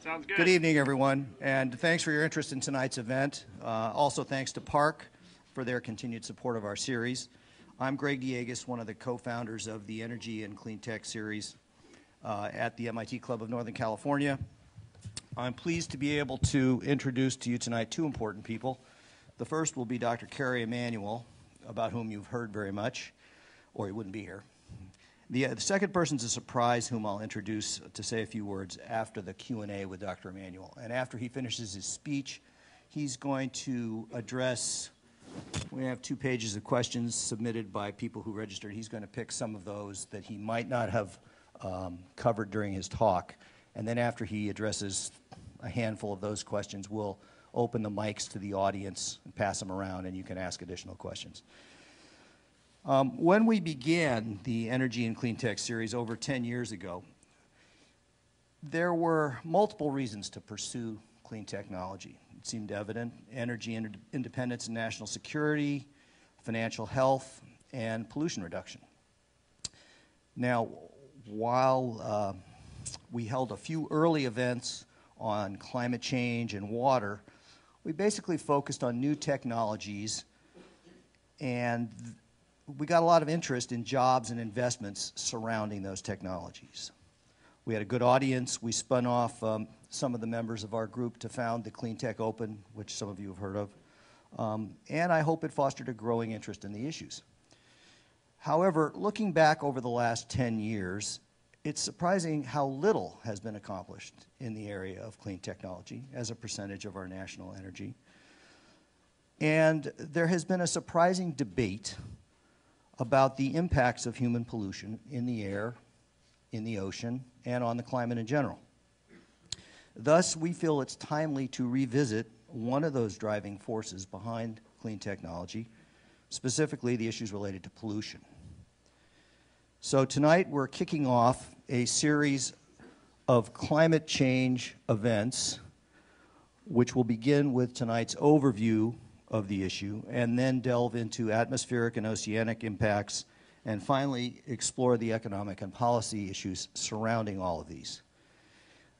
Sounds good. Good evening, everyone, and thanks for your interest in tonight's event. Also, thanks to Park for their continued support of our series. I'm Greg Diegas, one of the co-founders of the Energy and Clean Tech series at the MIT Club of Northern California. I'm pleased to be able to introduce to you tonight two important people. The first will be Dr. Kerry Emanuel, about whom you've heard very much, or he wouldn't be here. The second person is a surprise, whom I'll introduce to say a few words after the Q&A with Dr. Emanuel. And after he finishes his speech, he's going to address, we have 2 pages of questions submitted by people who registered. He's going to pick some of those that he might not have covered during his talk. And then after he addresses a handful of those questions, we'll open the mics to the audience and pass them around, and you can ask additional questions. When we began the Energy and Clean Tech series over 10 years ago, there were multiple reasons to pursue clean technology. It seemed evident: energy independence and national security, financial health, and pollution reduction. Now, while we held a few early events on climate change and water, we basically focused on new technologies, and we got a lot of interest in jobs and investments surrounding those technologies. We had a good audience. We spun off some of the members of our group to found the Clean Tech Open, which some of you have heard of, and I hope it fostered a growing interest in the issues. However, looking back over the last 10 years, it's surprising how little has been accomplished in the area of clean technology as a percentage of our national energy. And there has been a surprising debate about the impacts of human pollution in the air, in the ocean, and on the climate in general. Thus, we feel it's timely to revisit one of those driving forces behind clean technology, specifically the issues related to pollution. So tonight we're kicking off a series of climate change events, which will begin with tonight's overview of the issue, and then delve into atmospheric and oceanic impacts, and finally explore the economic and policy issues surrounding all of these.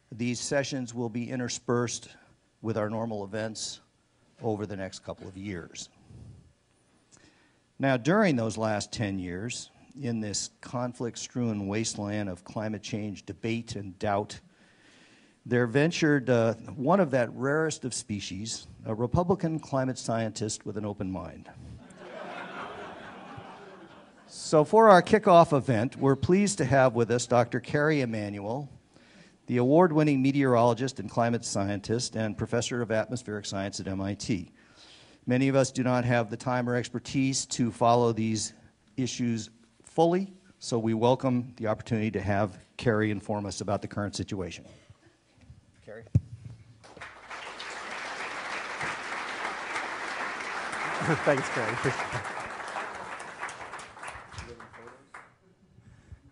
These sessions will be interspersed with our normal events over the next couple of years. Now, during those last 10 years, in this conflict-strewn wasteland of climate change debate and doubt, there ventured one of that rarest of species, a Republican climate scientist with an open mind. So for our kickoff event, we're pleased to have with us Dr. Kerry Emanuel, the award-winning meteorologist and climate scientist and professor of atmospheric science at MIT. Many of us do not have the time or expertise to follow these issues fully, so we welcome the opportunity to have Kerry inform us about the current situation. Kerry? Thanks, Greg.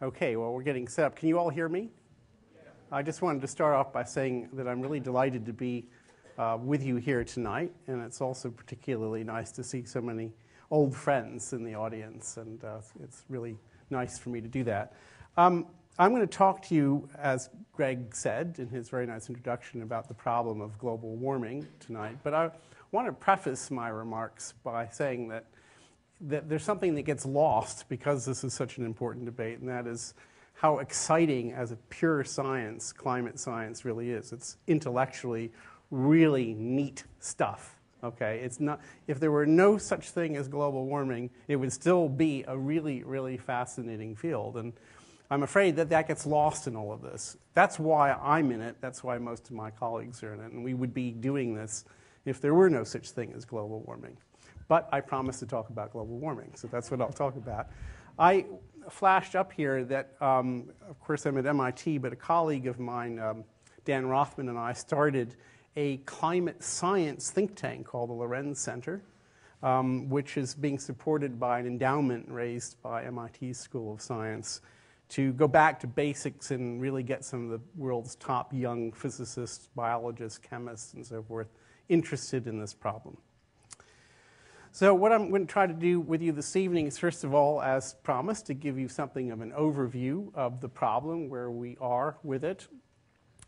Okay, well, we're getting set up. Can you all hear me? I just wanted to start off by saying that I'm really delighted to be with you here tonight, and it's also particularly nice to see so many old friends in the audience, and it's really nice for me to do that. I'm going to talk to you, as Greg said in his very nice introduction, about the problem of global warming tonight, but I want to preface my remarks by saying that there's something that gets lost because this is such an important debate, and that is how exciting, as a pure science, climate science really is. It's intellectually really neat stuff. Okay, it's not, if there were no such thing as global warming, it would still be a really, really fascinating field. And I'm afraid that that gets lost in all of this. That's why I'm in it. That's why most of my colleagues are in it. And we would be doing this if there were no such thing as global warming. But I promised to talk about global warming, so that's what I'll talk about. I flashed up here that, of course, I'm at MIT, but a colleague of mine, Dan Rothman, and I started a climate science think tank called the Lorenz Center, which is being supported by an endowment raised by MIT's School of Science to go back to basics and really get some of the world's top young physicists, biologists, chemists, and so forth interested in this problem. So what I'm going to try to do with you this evening is, first of all, as promised, to give you something of an overview of the problem, where we are with it.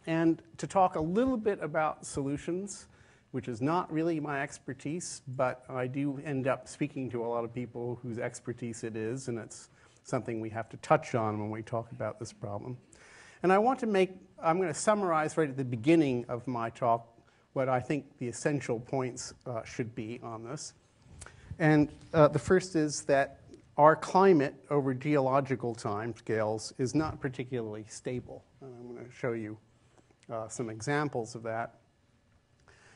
and to talk a little bit about solutions, which is not really my expertise, but I do end up speaking to a lot of people whose expertise it is, and it's something we have to touch on when we talk about this problem. And I'm going to summarize right at the beginning of my talk what I think the essential points should be on this. And the first is that our climate over geological time scales is not particularly stable. And I'm going to show you some examples of that.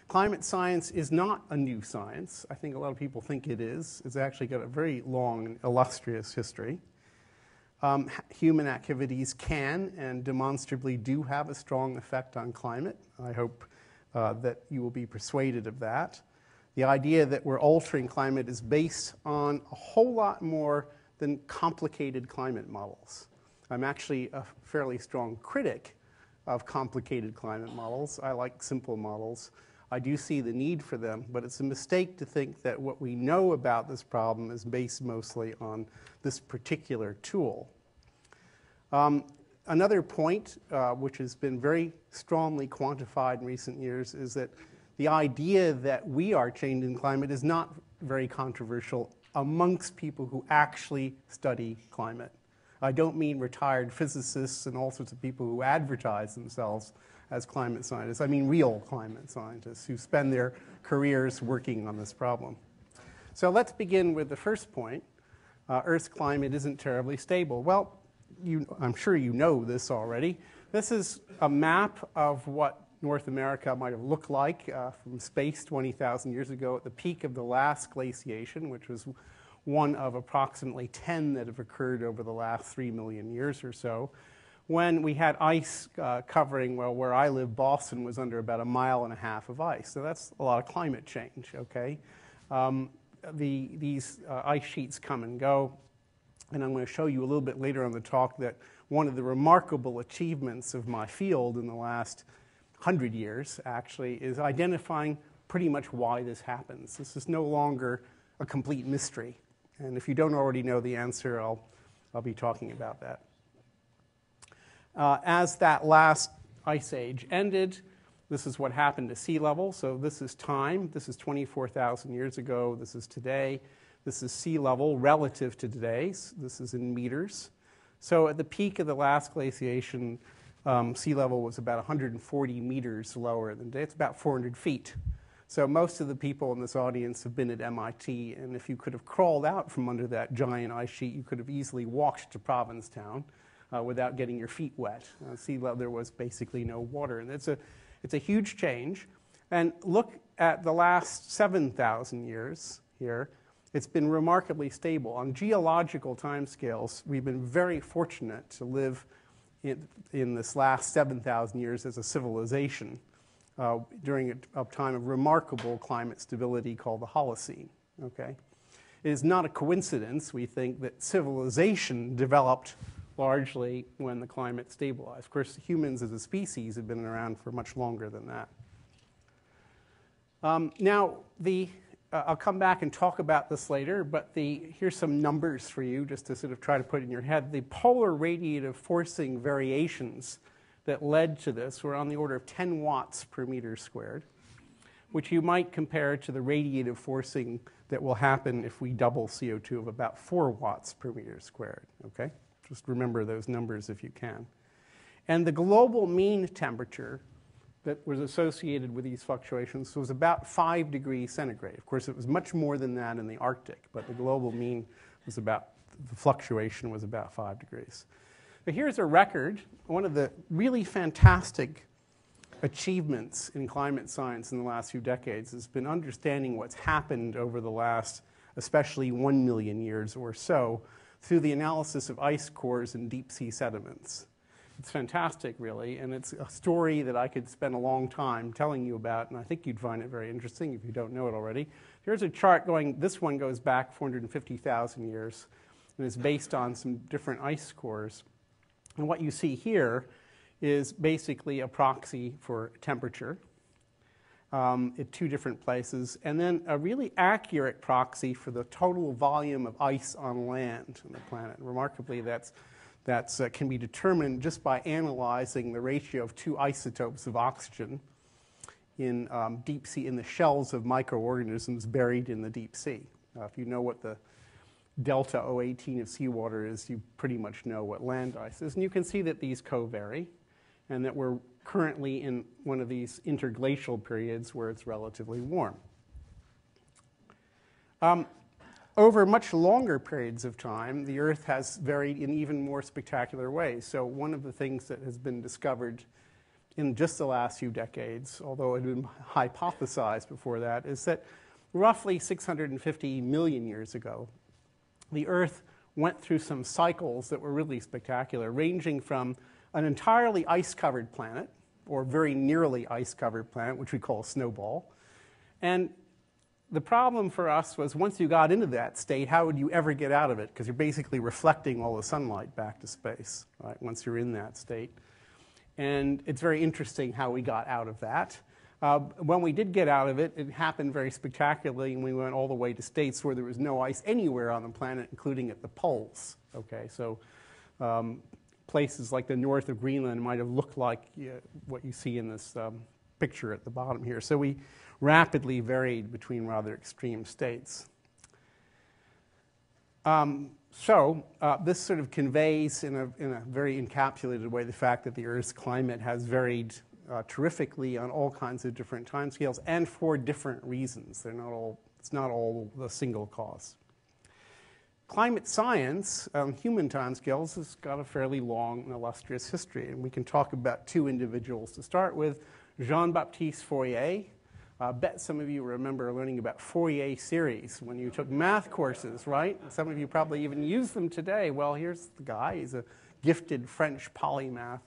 Climate science is not a new science. I think a lot of people think it is. It's actually got a very long and illustrious history. Human activities can and demonstrably do have a strong effect on climate. I hope that you will be persuaded of that. The idea that we're altering climate is based on a whole lot more than complicated climate models. I'm actually a fairly strong critic of complicated climate models. I like simple models. I do see the need for them, but it's a mistake to think that what we know about this problem is based mostly on this particular tool. Another point, which has been very strongly quantified in recent years, is that the idea that we are changing climate is not very controversial amongst people who actually study climate. I don't mean retired physicists and all sorts of people who advertise themselves as climate scientists. I mean real climate scientists who spend their careers working on this problem. So let's begin with the first point. Earth's climate isn't terribly stable. Well, I'm sure you know this already. This is a map of what North America might have looked like from space 20,000 years ago at the peak of the last glaciation, which was one of approximately 10 that have occurred over the last 3 million years or so, when we had ice covering, well, where I live, Boston was under about 1.5 miles of ice. So that's a lot of climate change, okay? These ice sheets come and go, and I'm going to show you a little bit later on the talk that one of the remarkable achievements of my field in the last 100 years, actually, is identifying pretty much why this happens. This is no longer a complete mystery. And if you don't already know the answer, I'll be talking about that. As that last ice age ended, this is what happened to sea level. So this is time. This is 24,000 years ago. This is today. This is sea level relative to today. This is in meters. So at the peak of the last glaciation, sea level was about 140 meters lower than today. It's about 400 feet. So most of the people in this audience have been at MIT, and if you could have crawled out from under that giant ice sheet, you could have easily walked to Provincetown without getting your feet wet. Sea level, there was basically no water, and it's a huge change. And look at the last 7,000 years here. It's been remarkably stable. On geological timescales, we've been very fortunate to live in this last 7,000 years as a civilization during a time of remarkable climate stability called the Holocene. Okay? It is not a coincidence, we think, that civilization developed largely when the climate stabilized. Of course, humans as a species have been around for much longer than that. Now, I'll come back and talk about this later, but here's some numbers for you just to sort of try to put in your head. The polar radiative forcing variations that led to this were on the order of 10 watts per meter squared, which you might compare to the radiative forcing that will happen if we double CO2 of about 4 watts per meter squared, okay? Just remember those numbers if you can. And the global mean temperature that was associated with these fluctuations was about 5 degrees centigrade. Of course, it was much more than that in the Arctic, but the global mean was the fluctuation was about 5 degrees. But here's a record. One of the really fantastic achievements in climate science in the last few decades has been understanding what's happened over the last, especially 1 million years or so, through the analysis of ice cores and deep sea sediments. It's fantastic, really, and it's a story that I could spend a long time telling you about, and I think you'd find it very interesting if you don't know it already. Here's a chart this one goes back 450,000 years, and it's based on some different ice cores. And what you see here is basically a proxy for temperature at 2 different places, and then a really accurate proxy for the total volume of ice on land on the planet. Remarkably, that's that can be determined just by analyzing the ratio of two isotopes of oxygen in deep sea, in the shells of microorganisms buried in the deep sea. If you know what the delta O18 of seawater is, you pretty much know what land ice is. And you can see that these co-vary, and that we're currently in one of these interglacial periods where it's relatively warm. Over much longer periods of time, the Earth has varied in even more spectacular ways. So one of the things that has been discovered in just the last few decades, although it had been hypothesized before that, is that roughly 650 million years ago, the Earth went through some cycles that were really spectacular, ranging from an entirely ice-covered planet, or very nearly ice-covered planet, which we call a snowball. And the problem for us was once you got into that state, how would you ever get out of it? Because you're basically reflecting all the sunlight back to space, right, once you're in that state. And it's very interesting how we got out of that. When we did get out of it, it happened very spectacularly, and we went all the way to states where there was no ice anywhere on the planet, including at the poles. Okay, so places like the north of Greenland might have looked like what you see in this picture at the bottom here. So we rapidly varied between rather extreme states. This sort of conveys in a very encapsulated way the fact that the Earth's climate has varied terrifically on all kinds of different timescales and for different reasons. It's not all the single cause. Climate science, human timescales, has got a fairly long and illustrious history. And we can talk about two individuals to start with. Jean-Baptiste Fourier. I bet some of you remember learning about Fourier series when you took math courses, right? Some of you probably even use them today. Well, here's the guy. He's a gifted French polymath.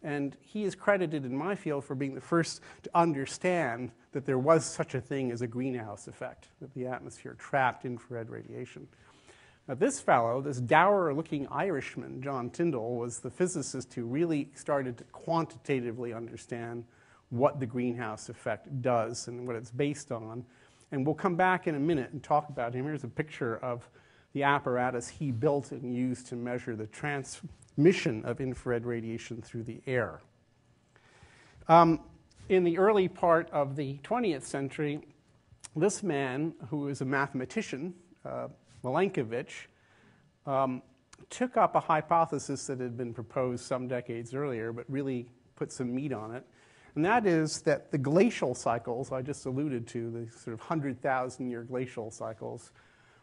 And he is credited in my field for being the first to understand that there was such a thing as a greenhouse effect, that the atmosphere trapped infrared radiation. Now, this fellow, this dour-looking Irishman, John Tyndall, was the physicist who really started to quantitatively understand what the greenhouse effect does and what it's based on. And we'll come back in a minute and talk about him. Here's a picture of the apparatus he built and used to measure the transmission of infrared radiation through the air. In the early part of the 20th century, this man, who is a mathematician, Milankovitch, took up a hypothesis that had been proposed some decades earlier, but really put some meat on it. And that is that the glacial cycles I just alluded to, the sort of 100,000-year glacial cycles,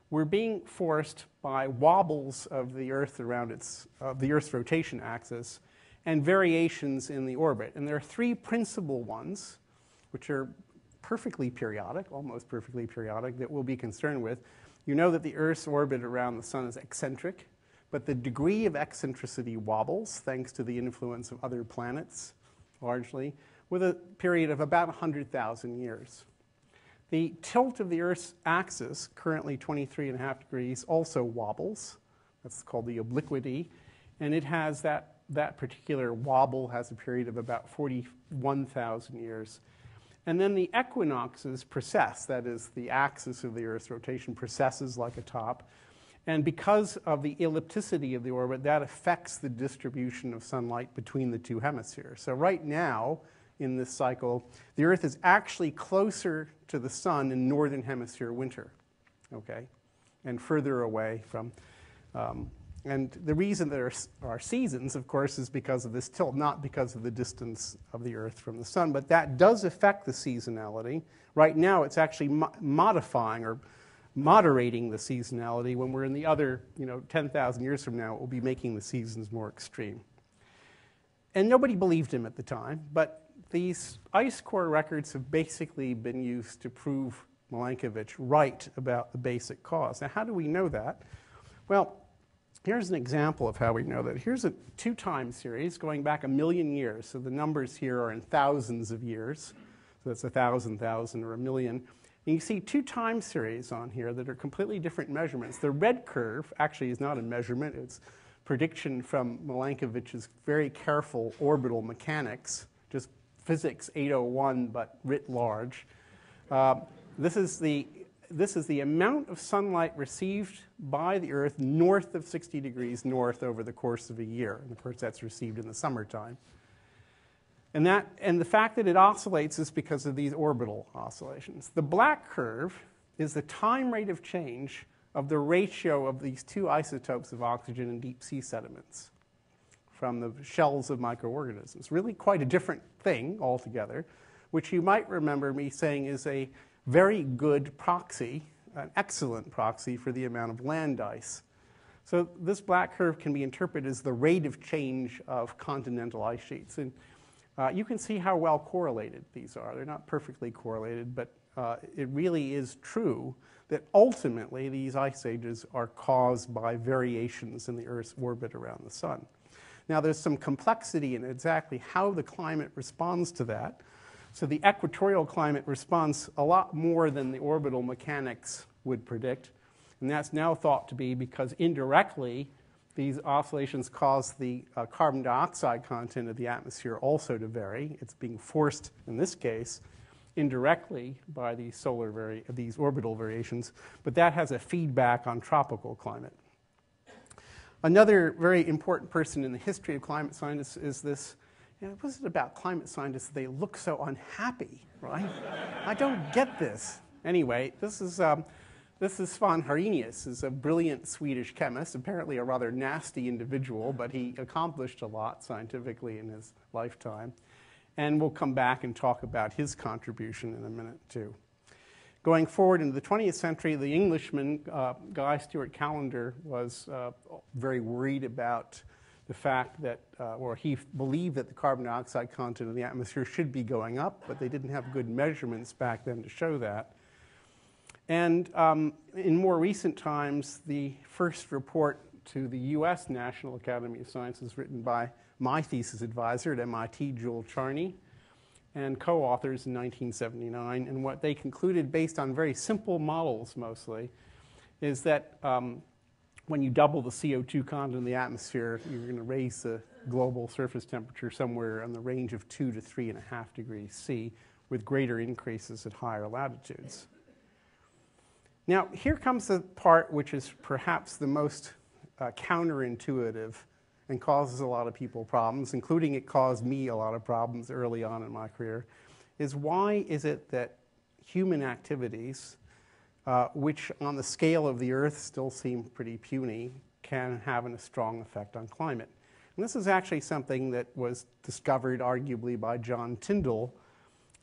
were being forced by wobbles of the Earth around the Earth's rotation axis and variations in the orbit. And there are three principal ones, which are perfectly periodic, almost perfectly periodic, that we'll be concerned with. You know that the Earth's orbit around the sun is eccentric, but the degree of eccentricity wobbles thanks to the influence of other planets, largely, with a period of about 100,000 years. The tilt of the Earth's axis, currently 23.5 degrees, also wobbles. That's called the obliquity. And it has that particular wobble has a period of about 41,000 years. And then the equinoxes precess, that is, the axis of the Earth's rotation precesses like a top. And because of the ellipticity of the orbit, that affects the distribution of sunlight between the two hemispheres. So right now, in this cycle, the Earth is actually closer to the sun in northern hemisphere winter, okay, and further away from. And the reason there are seasons, of course, is because of this tilt, not because of the distance of the Earth from the sun. But that does affect the seasonality. Right now, it's actually modifying or moderating the seasonality. When we're in the other, 10,000 years from now, it will be making the seasons more extreme. And nobody believed him at the time, but these ice core records have basically been used to prove Milankovitch right about the basic cause. Now, how do we know that? Well, here's an example of how we know that. Here's a two-time series going back 1 million years. So the numbers here are in thousands of years. So that's 1,000, 1,000, or 1 million. And you see two time series on here that are completely different measurements. The red curve actually is not a measurement. It's prediction from Milankovich's very careful orbital mechanics, just physics 801, but writ large. This is the this is the amount of sunlight received by the Earth north of 60 degrees north over the course of a year. And of course, that's received in the summertime. And the fact that it oscillates is because of these orbital oscillations. The black curve is the time rate of change of the ratio of these two isotopes of oxygen in deep sea sediments from the shells of microorganisms. Really quite a different thing altogether, which you might remember me saying is a very good proxy, an excellent proxy for the amount of land ice. So this black curve can be interpreted as the rate of change of continental ice sheets. And you can see how well correlated these are. They're not perfectly correlated, but it really is true that ultimately these ice ages are caused by variations in the Earth's orbit around the sun. Now there's some complexity in exactly how the climate responds to that. So the equatorial climate responds a lot more than the orbital mechanics would predict. And that's now thought to be because indirectly these oscillations cause the carbon dioxide content of the atmosphere also to vary. It's being forced, in this case, indirectly by these orbital variations, but that has a feedback on tropical climate. Another very important person in the history of climate science is this, what is it about climate scientists? They look so unhappy, right? I don't get this. Anyway, this is Svan Arrhenius, is a brilliant Swedish chemist, apparently a rather nasty individual, but he accomplished a lot scientifically in his lifetime. And we'll come back and talk about his contribution in a minute, too. Going forward into the 20th century, the Englishman, Guy Stewart Callender, was very worried about the fact that, or he believed that the carbon dioxide content of the atmosphere should be going up, but they didn't have good measurements back then to show that. And in more recent times, the first report to the US National Academy of Sciences, written by my thesis advisor at MIT, Joel Charney, and co-authors in 1979. And what they concluded, based on very simple models mostly, is that when you double the CO2 content in the atmosphere, you're going to raise the global surface temperature somewhere in the range of 2 to 3.5 degrees C, with greater increases at higher latitudes. Now, here comes the part which is perhaps the most counterintuitive and causes a lot of people problems, including it caused me a lot of problems early on in my career, is why is it that human activities, which on the scale of the Earth still seem pretty puny, can have a strong effect on climate? And this is actually something that was discovered arguably by John Tyndall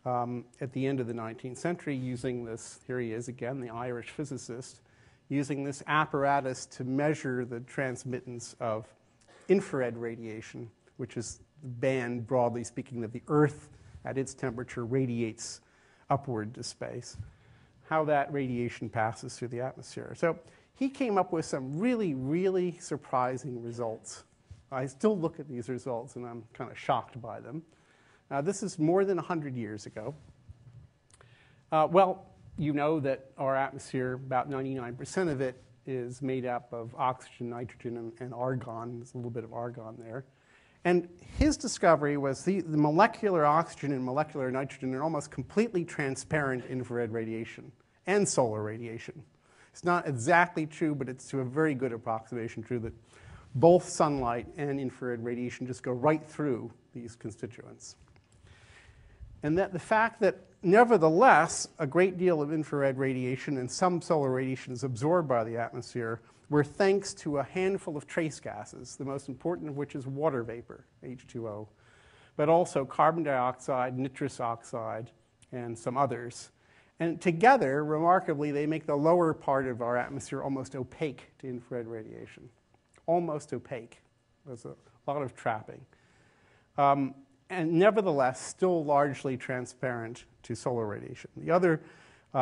at the end of the 19th century, using this, here he is again, the Irish physicist, using this apparatus to measure the transmittance of infrared radiation, which is the band, broadly speaking, that the Earth at its temperature radiates upward to space, how that radiation passes through the atmosphere. So he came up with some really, really surprising results. I still look at these results and I'm kind of shocked by them. This is more than 100 years ago. Well, you know that our atmosphere, about 99% of it, is made up of oxygen, nitrogen, and argon. There's a little bit of argon there. And his discovery was the molecular oxygen and molecular nitrogen are almost completely transparent infrared radiation and solar radiation. It's not exactly true, but it's to a very good approximation true that both sunlight and infrared radiation just go right through these constituents. And that the fact that nevertheless a great deal of infrared radiation and some solar radiation is absorbed by the atmosphere were thanks to a handful of trace gases, the most important of which is water vapor, H2O, but also carbon dioxide, nitrous oxide, and some others. And together, remarkably, they make the lower part of our atmosphere almost opaque to infrared radiation. Almost opaque. There's a lot of trapping. And nevertheless, still largely transparent to solar radiation. The other,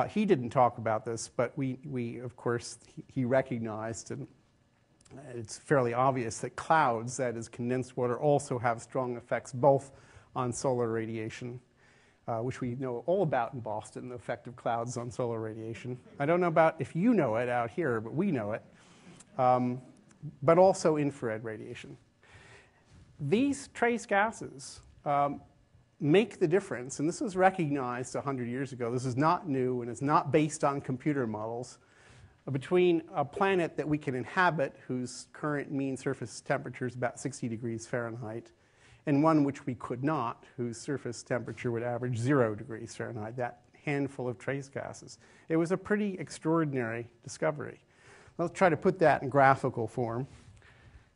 he didn't talk about this, but we of course, he recognized, and it's fairly obvious, that clouds, that is condensed water, also have strong effects both on solar radiation, which we know all about in Boston, the effect of clouds on solar radiation. I don't know about if you know it out here, but we know it, but also infrared radiation. These trace gases make the difference, and this was recognized 100 years ago, this is not new and it's not based on computer models, between a planet that we can inhabit, whose current mean surface temperature is about 60 degrees Fahrenheit, and one which we could not, whose surface temperature would average 0 degrees Fahrenheit, that handful of trace gases. It was a pretty extraordinary discovery. Let's try to put that in graphical form.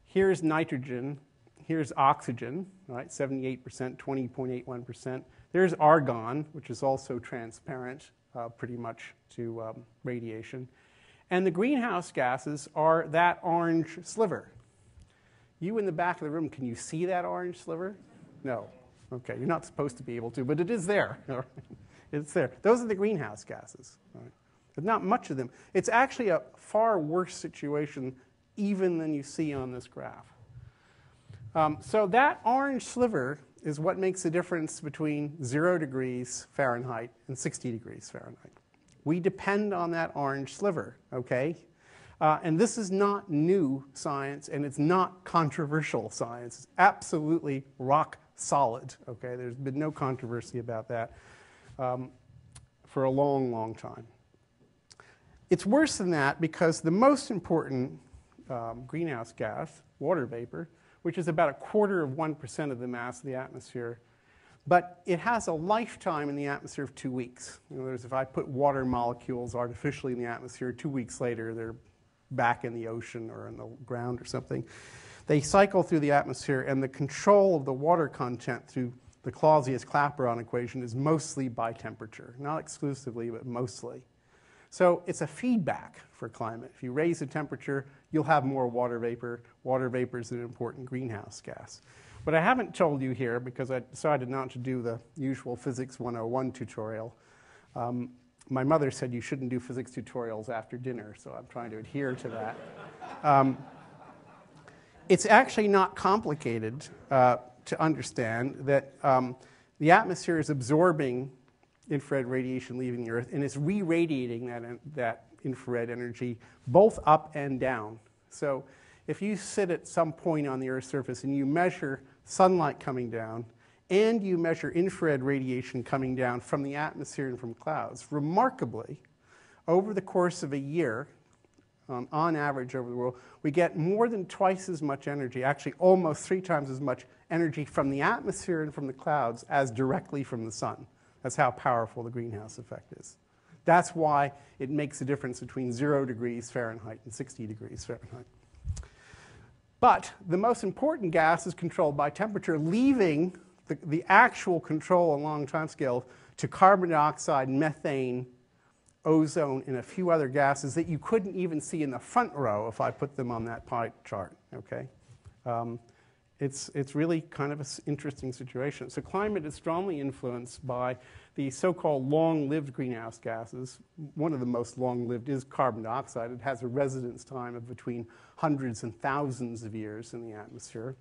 Here's nitrogen. Here's oxygen, right? 78%, 20.81%. There's argon, which is also transparent pretty much to radiation. And the greenhouse gases are that orange sliver. You in the back of the room, can you see that orange sliver? No. Okay, you're not supposed to be able to, but it is there. It's there. Those are the greenhouse gases. Right? There's not much of them. It's actually a far worse situation even than you see on this graph. So that orange sliver is what makes the difference between 0 degrees Fahrenheit and 60 degrees Fahrenheit. We depend on that orange sliver, okay? And this is not new science, and it's not controversial science. It's absolutely rock solid, okay? There's been no controversy about that for a long, long time. It's worse than that because the most important greenhouse gas, water vapor, which is about 1/4% of the mass of the atmosphere, but it has a lifetime in the atmosphere of 2 weeks. In other words, if I put water molecules artificially in the atmosphere, 2 weeks later they're back in the ocean or in the ground or something. They cycle through the atmosphere, and the control of the water content through the Clausius-Clapeyron equation is mostly by temperature. Not exclusively, but mostly. So it's a feedback for climate. If you raise the temperature, you'll have more water vapor. Water vapor is an important greenhouse gas. What I haven't told you here, because I decided not to do the usual Physics 101 tutorial, my mother said you shouldn't do physics tutorials after dinner, so I'm trying to adhere to that. It's actually not complicated to understand that the atmosphere is absorbing infrared radiation leaving the Earth, and it's re-radiating that infrared energy both up and down. So if you sit at some point on the Earth's surface and you measure sunlight coming down and you measure infrared radiation coming down from the atmosphere and from clouds, remarkably, over the course of a year, on average over the world, we get more than twice as much energy, actually almost 3 times as much energy from the atmosphere and from the clouds as directly from the sun. That's how powerful the greenhouse effect is. That's why it makes a difference between 0 degrees Fahrenheit and 60 degrees Fahrenheit. But the most important gas is controlled by temperature, leaving the actual control on long time scale to carbon dioxide, methane, ozone, and a few other gases that you couldn't even see in the front row if I put them on that pie chart. Okay? It's really kind of an interesting situation. So climate is strongly influenced by the so-called long-lived greenhouse gases. One of the most long-lived is carbon dioxide. It has a residence time of between hundreds and thousands of years in the atmosphere.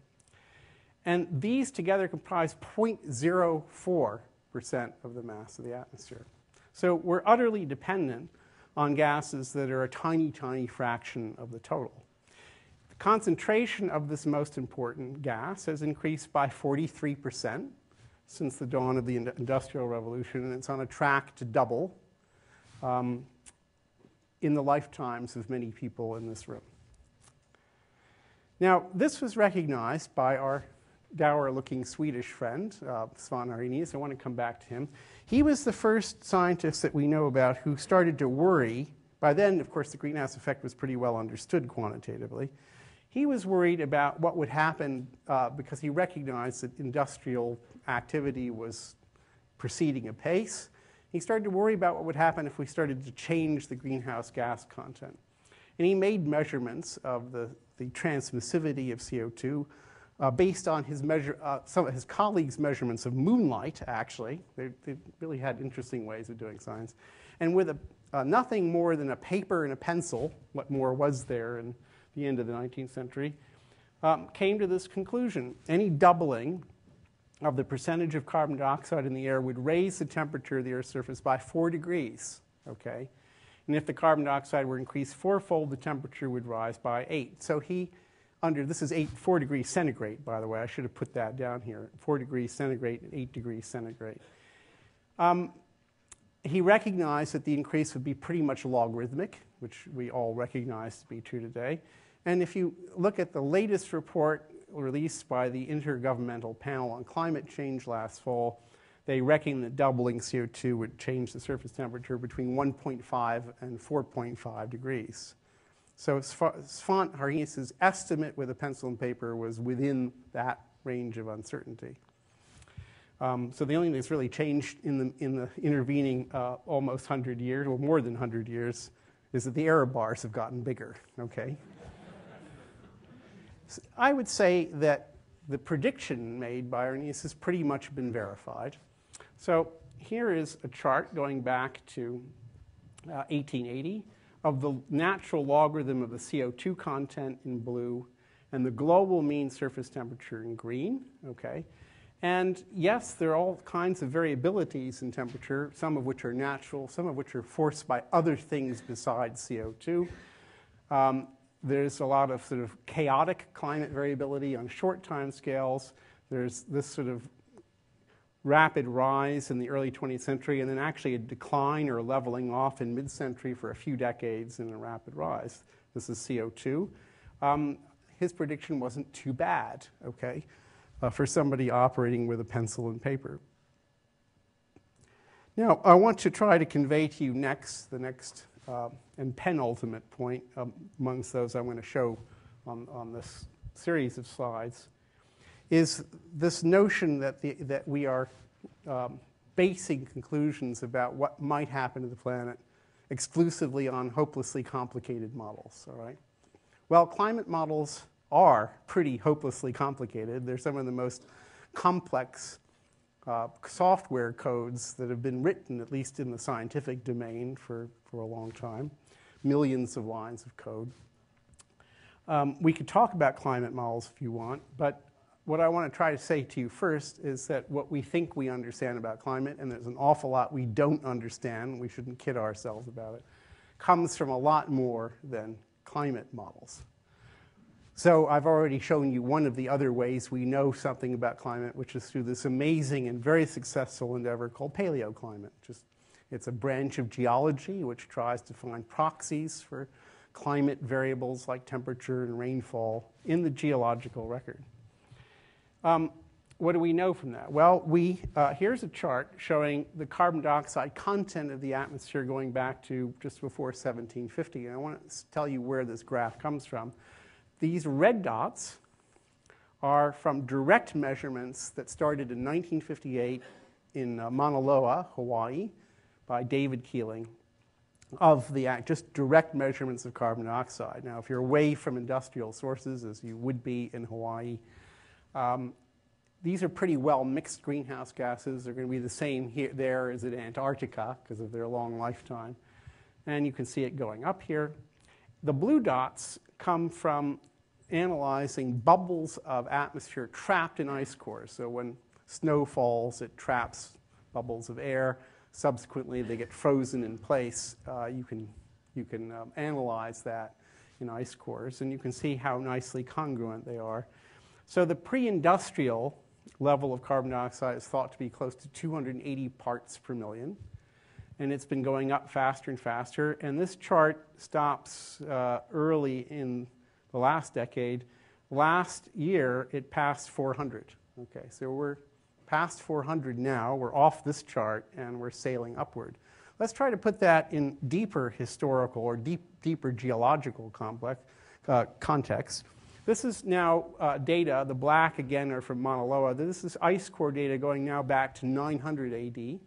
And these together comprise 0.04% of the mass of the atmosphere. So we're utterly dependent on gases that are a tiny, tiny fraction of the total. The concentration of this most important gas has increased by 43% since the dawn of the Industrial Revolution, and it's on a track to double in the lifetimes of many people in this room. Now, this was recognized by our dour-looking Swedish friend, Sven Arrhenius. I want to come back to him. He was the first scientist that we know about who started to worry. By then, of course, the greenhouse effect was pretty well understood quantitatively. He was worried about what would happen because he recognized that industrial activity was proceeding apace. He started to worry about what would happen if we started to change the greenhouse gas content. And he made measurements of the transmissivity of CO2 based on some of his colleagues' measurements of moonlight, actually. They really had interesting ways of doing science. And with nothing more than a paper and a pencil, what more was there in the end of the 19th century, came to this conclusion. Any doubling of the percentage of carbon dioxide in the air would raise the temperature of the Earth's surface by 4 degrees, okay? And if the carbon dioxide were increased 4-fold, the temperature would rise by 8. So he this is 4 degrees centigrade, by the way. I should have put that down here. 4 degrees centigrade and 8 degrees centigrade. He recognized that the increase would be pretty much logarithmic, which we all recognize to be true today. And if you look at the latest report released by the Intergovernmental Panel on Climate Change last fall, they reckon that doubling CO2 would change the surface temperature between 1.5 and 4.5 degrees. So Svante Arrhenius' estimate with a pencil and paper was within that range of uncertainty. So the only thing that's really changed in the intervening almost 100 years, or more than 100 years, is that the error bars have gotten bigger, okay? So I would say that the prediction made by Arrhenius has pretty much been verified. So here is a chart going back to 1880 of the natural logarithm of the CO2 content in blue and the global mean surface temperature in green, okay? And yes, there are all kinds of variabilities in temperature, some of which are natural, some of which are forced by other things besides CO2. There's a lot of sort of chaotic climate variability on short time scales. There's this sort of rapid rise in the early 20th century, and then actually a decline or leveling off in mid-century for a few decades and a rapid rise. This is CO2. His prediction wasn't too bad, okay, for somebody operating with a pencil and paper. Now, I want to try to convey to you the next and penultimate point amongst those I'm going to show on this series of slides, is this notion that we are basing conclusions about what might happen to the planet exclusively on hopelessly complicated models, all right? Well, climate models are pretty hopelessly complicated. They're some of the most complex software codes that have been written, at least in the scientific domain, for a long time. Millions of lines of code. We could talk about climate models if you want, but what I want to try to say to you first is that what we think we understand about climate, and there's an awful lot we don't understand, we shouldn't kid ourselves about it, comes from a lot more than climate models. So I've already shown you one of the other ways we know something about climate, which is through this amazing and very successful endeavor called paleoclimate. It's a branch of geology which tries to find proxies for climate variables like temperature and rainfall in the geological record. What do we know from that? Well, here's a chart showing the carbon dioxide content of the atmosphere going back to just before 1750. And I want to tell you where this graph comes from. These red dots are from direct measurements that started in 1958 in Mauna Loa, Hawaii, by David Keeling, of just direct measurements of carbon dioxide. Now, if you're away from industrial sources, as you would be in Hawaii, these are pretty well mixed greenhouse gases. They're going to be the same there as in Antarctica because of their long lifetime. And you can see it going up here. The blue dots come from analyzing bubbles of atmosphere trapped in ice cores. So when snow falls, it traps bubbles of air. Subsequently, they get frozen in place. You can analyze that in ice cores, and you can see how nicely congruent they are. So the pre-industrial level of carbon dioxide is thought to be close to 280 parts per million, and it's been going up faster and faster. And this chart stops early in the last decade. Last year, it passed 400. Okay, so we're past 400 now. We're off this chart, and we're sailing upward. Let's try to put that in deeper historical or deeper geological context. This is now data. The black, again, are from Mauna Loa. This is ice core data going now back to 900 AD.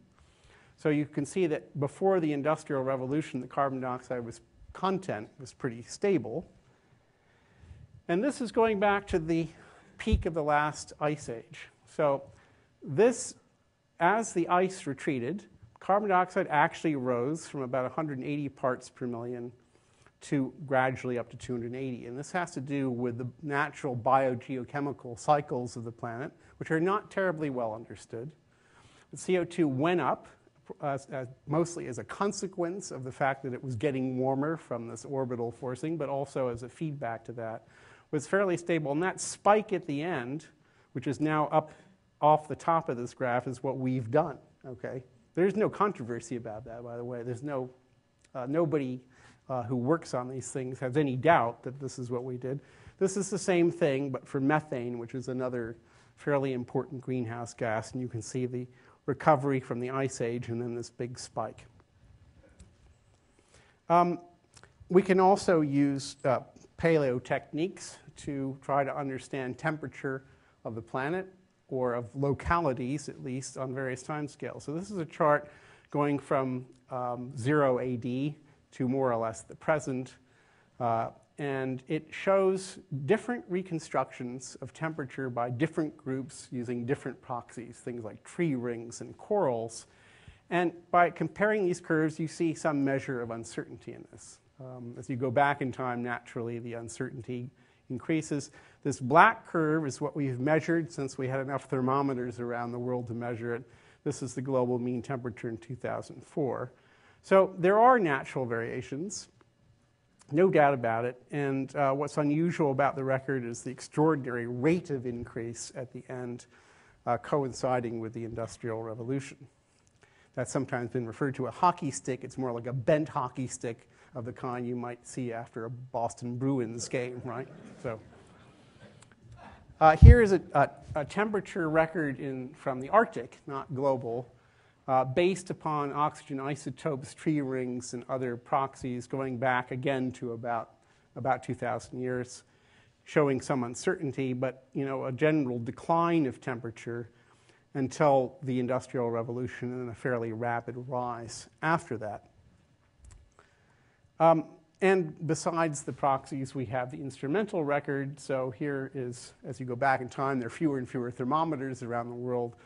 So you can see that before the Industrial Revolution, the carbon dioxide content was pretty stable. And this is going back to the peak of the last ice age. So this, as the ice retreated, carbon dioxide actually rose from about 180 parts per million to gradually up to 280. And this has to do with the natural biogeochemical cycles of the planet, which are not terribly well understood. The CO2 went up mostly as a consequence of the fact that it was getting warmer from this orbital forcing, but also as a feedback to that. was fairly stable. And that spike at the end, which is now up off the top of this graph, is what we've done. Okay? There's no controversy about that, by the way. There's nobody who works on these things has any doubt that this is what we did. This is the same thing, but for methane, which is another fairly important greenhouse gas, and you can see the recovery from the Ice Age and then this big spike. We can also use paleo techniques to try to understand temperature of the planet, or of localities at least, on various time scales. So this is a chart going from 0 AD to more or less the present. And it shows different reconstructions of temperature by different groups using different proxies, things like tree rings and corals. And by comparing these curves, you see some measure of uncertainty in this. As you go back in time, naturally, the uncertainty increases. This black curve is what we've measured since we had enough thermometers around the world to measure it. This is the global mean temperature in 2004. So there are natural variations. No doubt about it. And what's unusual about the record is the extraordinary rate of increase at the end, coinciding with the Industrial Revolution. That's sometimes been referred to a hockey stick. It's more like a bent hockey stick of the kind you might see after a Boston Bruins game, right? So here is a temperature record from the Arctic, not global, based upon oxygen isotopes, tree rings, and other proxies going back again to about 2,000 years, showing some uncertainty, but a general decline of temperature until the Industrial Revolution and a fairly rapid rise after that. And besides the proxies, we have the instrumental record. So here is, as you go back in time, there are fewer and fewer thermometers around the world.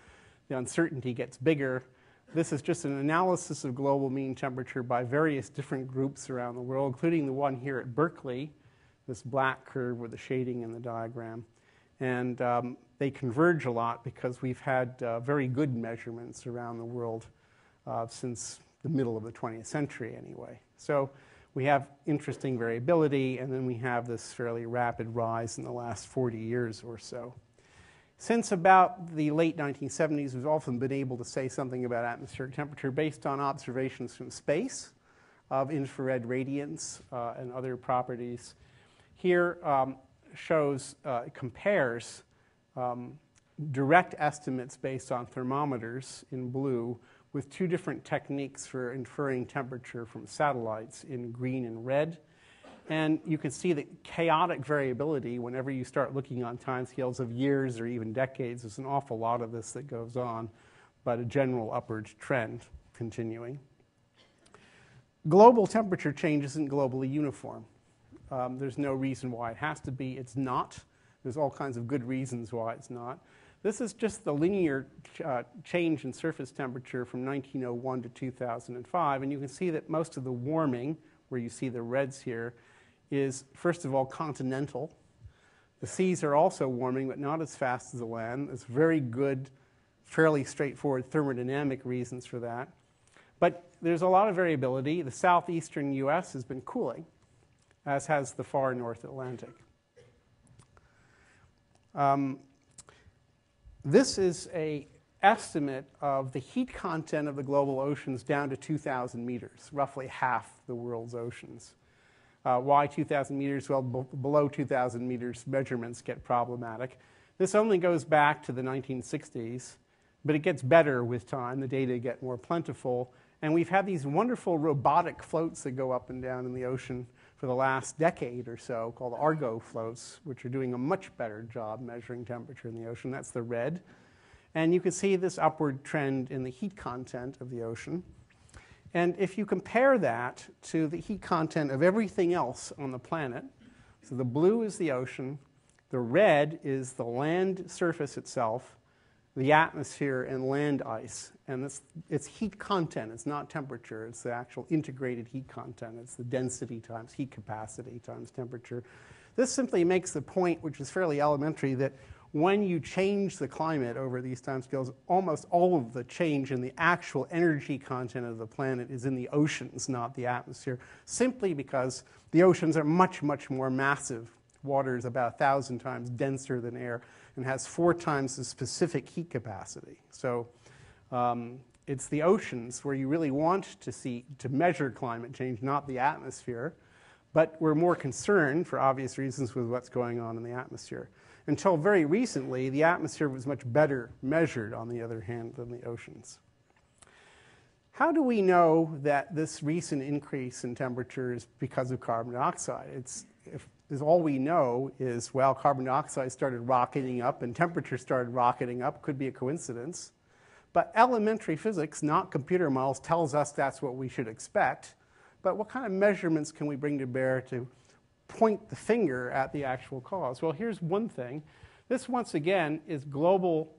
The uncertainty gets bigger. This is just an analysis of global mean temperature by various different groups around the world, including the one here at Berkeley, this black curve with the shading in the diagram. And they converge a lot because we've had very good measurements around the world since the middle of the 20th century anyway. So we have interesting variability, and then we have this fairly rapid rise in the last 40 years or so. Since about the late 1970s, we've often been able to say something about atmospheric temperature based on observations from space of infrared radiance and other properties. Here compares direct estimates based on thermometers in blue with two different techniques for inferring temperature from satellites in green and red. And you can see the chaotic variability whenever you start looking on timescales of years or even decades. There's an awful lot of this that goes on, but a general upward trend continuing. Global temperature change isn't globally uniform. There's no reason why it has to be. It's not. There's all kinds of good reasons why it's not. This is just the linear change in surface temperature from 1901 to 2005. And you can see that most of the warming, where you see the reds here, is, first of all, continental. The seas are also warming, but not as fast as the land. There's very good, fairly straightforward thermodynamic reasons for that. But there's a lot of variability. The southeastern U.S. has been cooling, as has the far North Atlantic. This is an estimate of the heat content of the global oceans down to 2,000 meters, roughly half the world's oceans. Why 2,000 meters? Well, below 2,000 meters, measurements get problematic. This only goes back to the 1960s, but it gets better with time. The data get more plentiful. And we've had these wonderful robotic floats that go up and down in the ocean for the last decade or so, called Argo floats, which are doing a much better job measuring temperature in the ocean. That's the red. And you can see this upward trend in the heat content of the ocean. And if you compare that to the heat content of everything else on the planet, so the blue is the ocean, the red is the land surface itself, the atmosphere and land ice. And it's heat content. It's not temperature. It's the actual integrated heat content. It's the density times heat capacity times temperature. This simply makes the point, which is fairly elementary, that when you change the climate over these timescales, almost all of the change in the actual energy content of the planet is in the oceans, not the atmosphere, simply because the oceans are much, much more massive Water is about 1,000 times denser than air and has 4 times the specific heat capacity. So it's the oceans where you really want to measure climate change, not the atmosphere. But we're more concerned, for obvious reasons, with what's going on in the atmosphere. Until very recently, the atmosphere was much better measured, on the other hand, than the oceans. How do we know that this recent increase in temperature is because of carbon dioxide? All we know is, well, carbon dioxide started rocketing up and temperature started rocketing up. Could be a coincidence. But elementary physics, not computer models, tells us that's what we should expect. But what kind of measurements can we bring to bear to point the finger at the actual cause? Well, here's one thing. This, once again, is global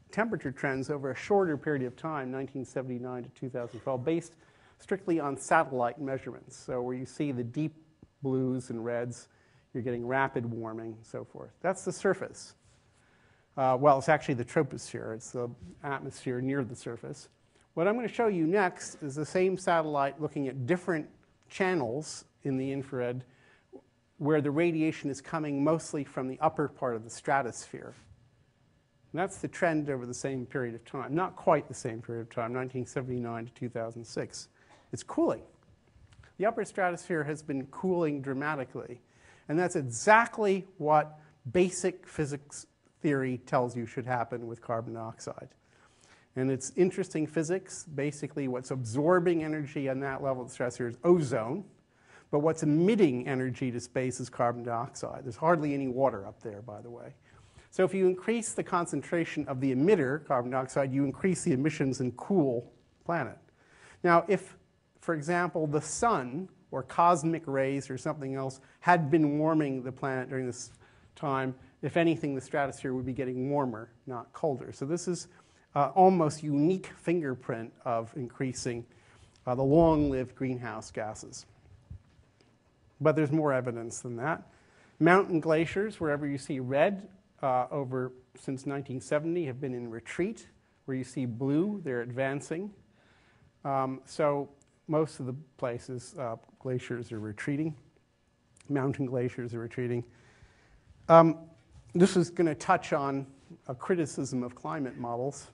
temperature trends over a shorter period of time, 1979 to 2012, based strictly on satellite measurements. So where you see the deep blues and reds, you're getting rapid warming and so forth. That's the surface. Well, it's actually the troposphere. It's the atmosphere near the surface. What I'm going to show you next is the same satellite looking at different channels in the infrared where the radiation is coming mostly from the upper part of the stratosphere. And that's the trend over the same period of time. Not quite the same period of time, 1979 to 2006. It's cooling. The upper stratosphere has been cooling dramatically. And that's exactly what basic physics theory tells you should happen with carbon dioxide. And it's interesting physics. Basically, what's absorbing energy on that level of the stratosphere is ozone. But what's emitting energy to space is carbon dioxide. There's hardly any water up there, by the way. So if you increase the concentration of the emitter, carbon dioxide, you increase the emissions and cool the planet. Now, if, for example, the sun or cosmic rays or something else had been warming the planet during this time, if anything, the stratosphere would be getting warmer, not colder. So this is almost unique fingerprint of increasing the long-lived greenhouse gases. But there's more evidence than that. Mountain glaciers, wherever you see red, since 1970 have been in retreat. Where you see blue, they're advancing. So most of the places, glaciers are retreating. Mountain glaciers are retreating. This is going to touch on a criticism of climate models.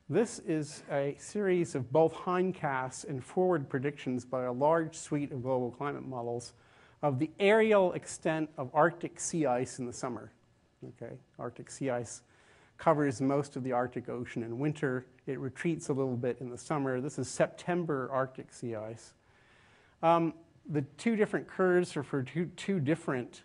This is a series of both hindcasts and forward predictions by a large suite of global climate models of the areal extent of Arctic sea ice in the summer. Okay? Arctic sea ice covers most of the Arctic Ocean in winter. It retreats a little bit in the summer. This is September Arctic sea ice. The two different curves are for two different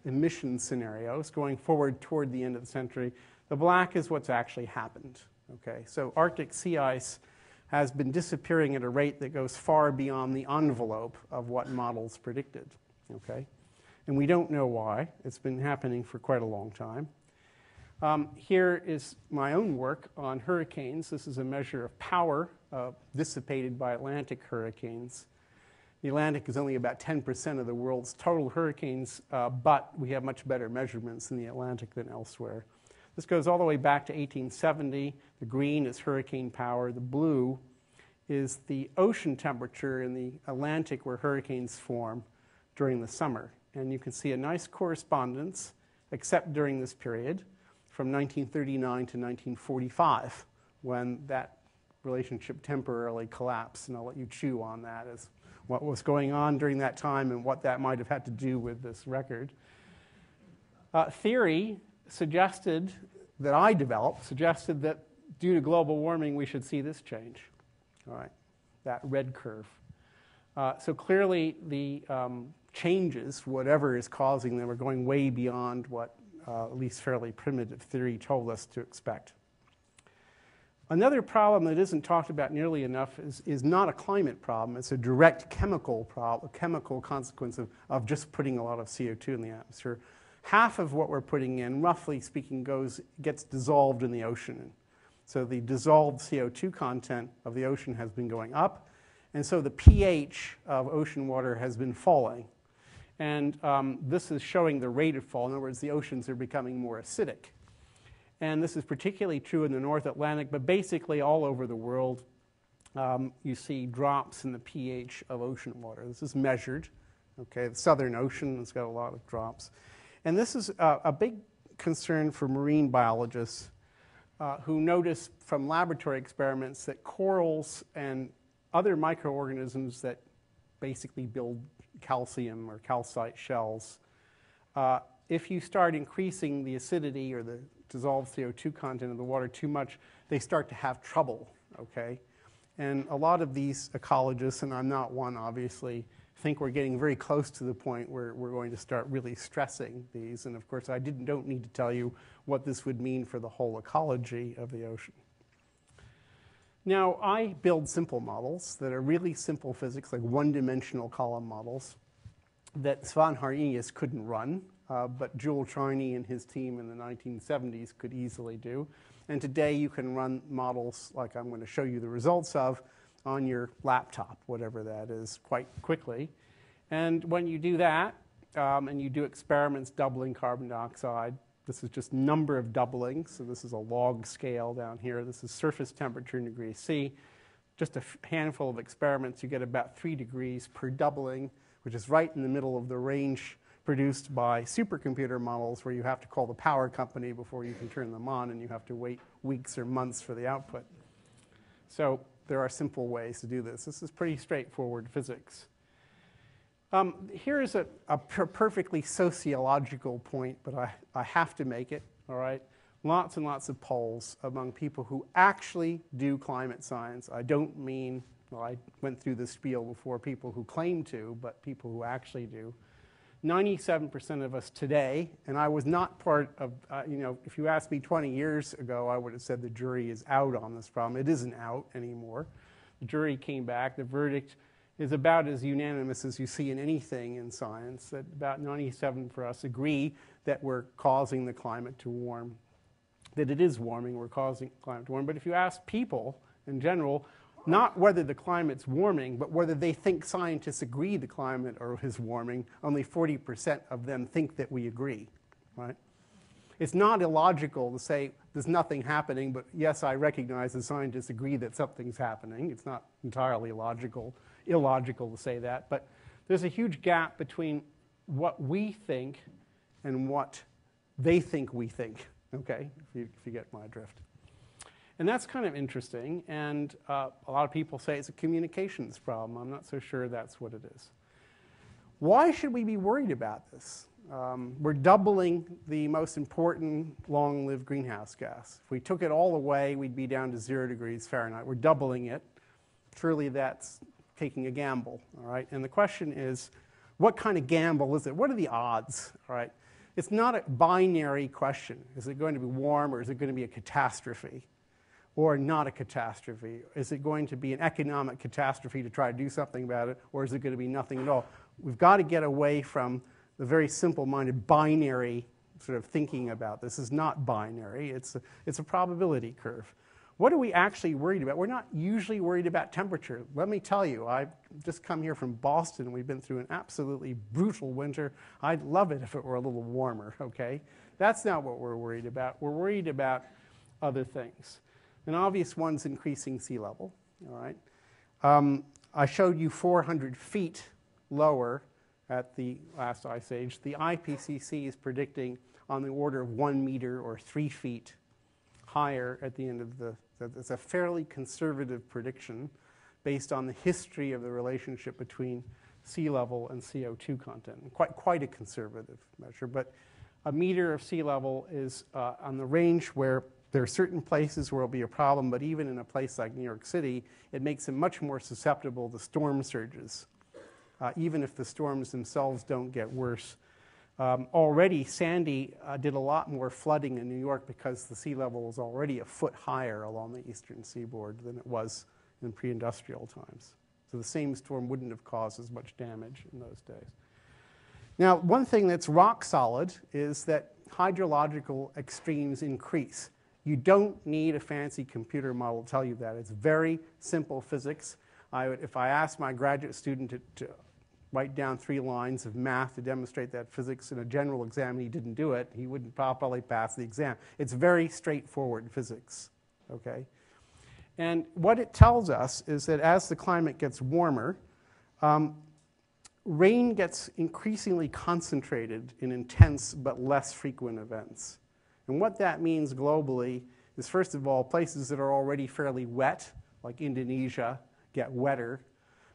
emission scenarios going forward toward the end of the century. The black is what's actually happened. Okay? So Arctic sea ice has been disappearing at a rate that goes far beyond the envelope of what models predicted. Okay? And we don't know why. It's been happening for quite a long time. Here is my own work on hurricanes. This is a measure of power dissipated by Atlantic hurricanes. The Atlantic is only about 10% of the world's total hurricanes, but we have much better measurements in the Atlantic than elsewhere. This goes all the way back to 1870. The green is hurricane power. The blue is the ocean temperature in the Atlantic where hurricanes form during the summer. And you can see a nice correspondence, except during this period, from 1939 to 1945, when that relationship temporarily collapsed. And I'll let you chew on that as what was going on during that time and what that might have had to do with this record. Theory suggested, that I developed, suggested that due to global warming, we should see this change. All right, that red curve. So clearly the changes, whatever is causing them, are going way beyond what at least fairly primitive theory told us to expect. Another problem that isn't talked about nearly enough is not a climate problem. It's a direct chemical problem, a chemical consequence of just putting a lot of CO2 in the atmosphere. Half of what we're putting in, roughly speaking, gets dissolved in the ocean. So the dissolved CO2 content of the ocean has been going up, and so the pH of ocean water has been falling. And this is showing the rate of fall. In other words, the oceans are becoming more acidic. And this is particularly true in the North Atlantic, but basically all over the world, you see drops in the pH of ocean water. This is measured. Okay, the Southern Ocean has got a lot of drops. And this is a big concern for marine biologists who notice from laboratory experiments that corals and other microorganisms that basically build calcium or calcite shells, if you start increasing the acidity or the dissolved CO2 content of the water too much, they start to have trouble, okay? And a lot of these ecologists, and I'm not one obviously, think we're getting very close to the point where we're going to start really stressing these. And of course, I don't need to tell you what this would mean for the whole ecology of the ocean. Now, I build simple models that are really simple physics, like one-dimensional column models that Svan Harenius couldn't run, but Jewel Charney and his team in the 1970s could easily do. And today you can run models like I'm going to show you the results of on your laptop, whatever that is, quite quickly. And when you do that, and you do experiments doubling carbon dioxide, this is just number of doublings, so this is a log scale down here. This is surface temperature in degrees C. Just a handful of experiments, you get about 3 degrees per doubling, which is right in the middle of the range produced by supercomputer models where you have to call the power company before you can turn them on, and you have to wait weeks or months for the output. So there are simple ways to do this. This is pretty straightforward physics. Here is a perfectly sociological point, but I have to make it, all right? Lots and lots of polls among people who actually do climate science. I don't mean, well, I went through this spiel before, people who claim to, but people who actually do. 97% of us today, and I was not part of, if you asked me 20 years ago, I would have said the jury is out on this problem. It isn't out anymore. The jury came back. The verdict is about as unanimous as you see in anything in science, that about 97% for us agree that we're causing the climate to warm, that it is warming, we're causing the climate to warm. But if you ask people in general, not whether the climate's warming, but whether they think scientists agree the climate is warming, only 40% of them think that we agree, right? It's not illogical to say there's nothing happening, but yes, I recognize the scientists agree that something's happening. It's not entirely illogical to say that, but there's a huge gap between what we think and what they think we think, okay, if you get my drift. And that's kind of interesting, and a lot of people say it's a communications problem. I'm not so sure that's what it is. Why should we be worried about this? We're doubling the most important long-lived greenhouse gas. If we took it all away, we'd be down to 0 degrees Fahrenheit. We're doubling it. Surely that's taking a gamble, all right? And the question is, what kind of gamble is it? What are the odds, all right? It's not a binary question. Is it going to be warm, or is it going to be a catastrophe? Or not a catastrophe? Is it going to be an economic catastrophe to try to do something about it, or is it going to be nothing at all? We've got to get away from the very simple-minded binary sort of thinking about this. Is not binary. It's a probability curve. What are we actually worried about? We're not usually worried about temperature. Let me tell you, I've just come here from Boston. We've been through an absolutely brutal winter. I'd love it if it were a little warmer, okay? That's not what we're worried about. We're worried about other things. An obvious one's increasing sea level, all right? I showed you 400 feet lower at the last ice age. The IPCC is predicting on the order of 1 meter or 3 feet higher at the end of it's a fairly conservative prediction based on the history of the relationship between sea level and CO2 content. Quite a conservative measure, but a meter of sea level is on the range where there are certain places where it'll be a problem, but even in a place like New York City, it makes it much more susceptible to storm surges, even if the storms themselves don't get worse. Already, Sandy did a lot more flooding in New York because the sea level was already a foot higher along the eastern seaboard than it was in pre-industrial times. So the same storm wouldn't have caused as much damage in those days. Now, one thing that's rock solid is that hydrological extremes increase. You don't need a fancy computer model to tell you that. It's very simple physics. If I asked my graduate student to write down 3 lines of math to demonstrate that physics in a general exam and he didn't do it, he wouldn't probably pass the exam. It's very straightforward physics, okay? And what it tells us is that as the climate gets warmer, rain gets increasingly concentrated in intense but less frequent events. And what that means globally is, first of all, places that are already fairly wet, like Indonesia, get wetter.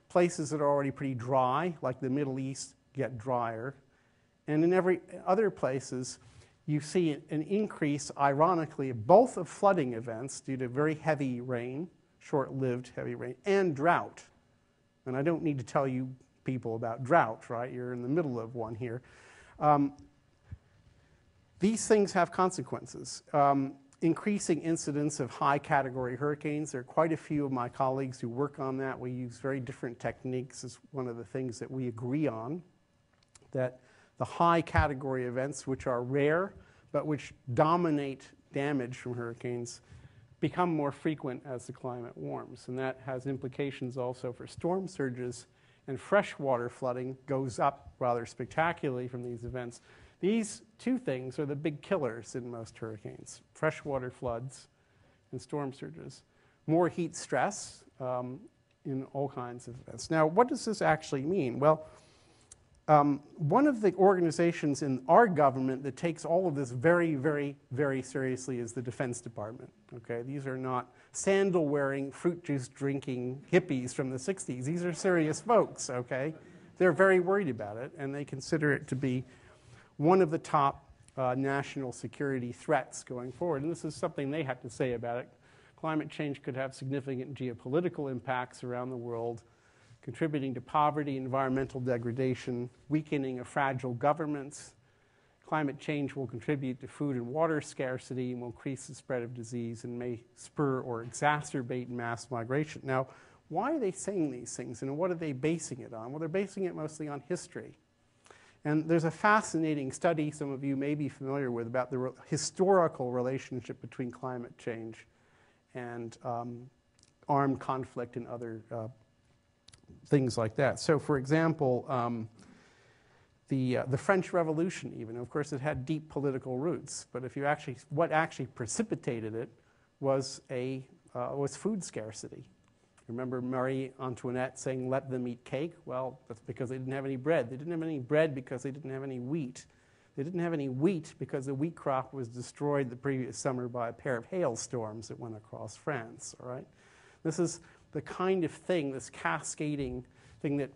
Places that are already pretty dry, like the Middle East, get drier. And in every other places, you see an increase, ironically, both of flooding events due to very heavy rain, short-lived heavy rain, and drought. And I don't need to tell you people about drought, right? You're in the middle of one here. These things have consequences. Increasing incidence of high-category hurricanes. There are quite a few of my colleagues who work on that. We use very different techniques. It's one of the things that we agree on, that the high-category events, which are rare, but which dominate damage from hurricanes, become more frequent as the climate warms. And that has implications also for storm surges, and freshwater flooding goes up rather spectacularly from these events. These two things are the big killers in most hurricanes: freshwater floods and storm surges. More heat stress in all kinds of events. Now, what does this actually mean? Well, one of the organizations in our government that takes all of this very, very, very seriously is the Defense Department. Okay? These are not sandal-wearing, fruit juice-drinking hippies from the 60s. These are serious folks. Okay? They're very worried about it, and they consider it to be one of the top national security threats going forward. And this is something they had to say about it. Climate change could have significant geopolitical impacts around the world, contributing to poverty, environmental degradation, weakening of fragile governments. Climate change will contribute to food and water scarcity and will increase the spread of disease and may spur or exacerbate mass migration. Now, why are they saying these things, and what are they basing it on? Well, they're basing it mostly on history. And there's a fascinating study some of you may be familiar with about the historical relationship between climate change and armed conflict and other things like that. So, for example, the French Revolution, even, of course, it had deep political roots. But if you actually, what actually precipitated it was food scarcity. Remember Marie Antoinette saying, "Let them eat cake"? Well, that's because they didn't have any bread. They didn't have any bread because they didn't have any wheat. They didn't have any wheat because the wheat crop was destroyed the previous summer by a pair of hailstorms that went across France. All right, this is the kind of thing, this cascading thing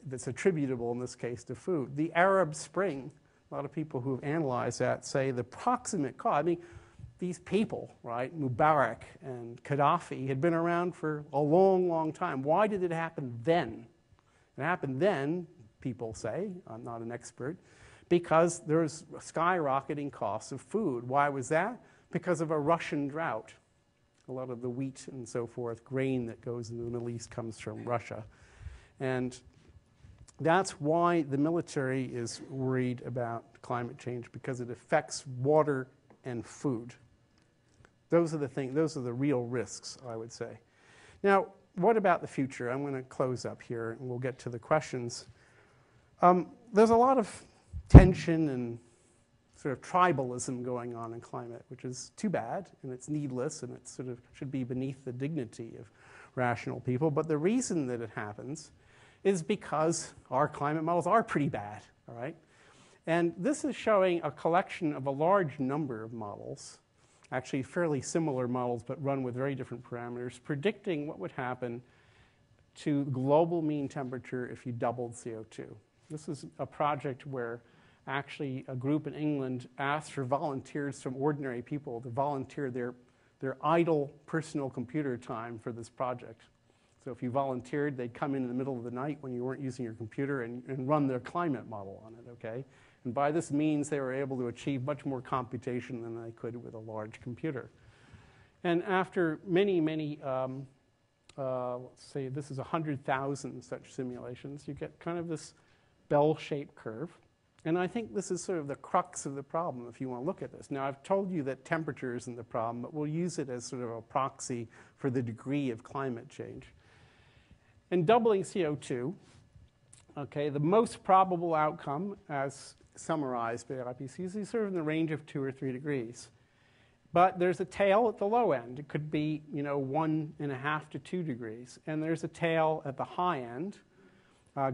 that's attributable in this case to food. The Arab Spring, a lot of people who have analyzed that say the proximate cause. I mean, these people, right, Mubarak and Gaddafi, had been around for a long, long time. Why did it happen then? It happened then, people say, I'm not an expert, because there was skyrocketing costs of food. Why was that? Because of a Russian drought. A lot of the wheat and so forth, grain that goes into the Middle East comes from Russia. And that's why the military is worried about climate change, because it affects water and food. Those are the things, those are the real risks, I would say. Now, what about the future? I'm going to close up here and we'll get to the questions. There's a lot of tension and sort of tribalism going on in climate, which is too bad, and it's needless, and it sort of should be beneath the dignity of rational people. But the reason that it happens is because our climate models are pretty bad, all right? And this is showing a collection of a large number of models, actually fairly similar models, but run with very different parameters, predicting what would happen to global mean temperature if you doubled CO2. This is a project where actually a group in England asked for volunteers from ordinary people to volunteer their idle personal computer time for this project. So if you volunteered, they'd come in the middle of the night when you weren't using your computer and run their climate model on it, okay? And by this means, they were able to achieve much more computation than they could with a large computer. And after many, many, let's say this is 100,000 such simulations, you get kind of this bell-shaped curve. And I think this is sort of the crux of the problem if you want to look at this. Now, I've told you that temperature isn't the problem, but we'll use it as sort of a proxy for the degree of climate change. And doubling CO2, okay, the most probable outcome, as summarized by IPCC, is sort of in the range of 2 or 3 degrees. But there's a tail at the low end. It could be, 1.5 to 2 degrees. And there's a tail at the high end,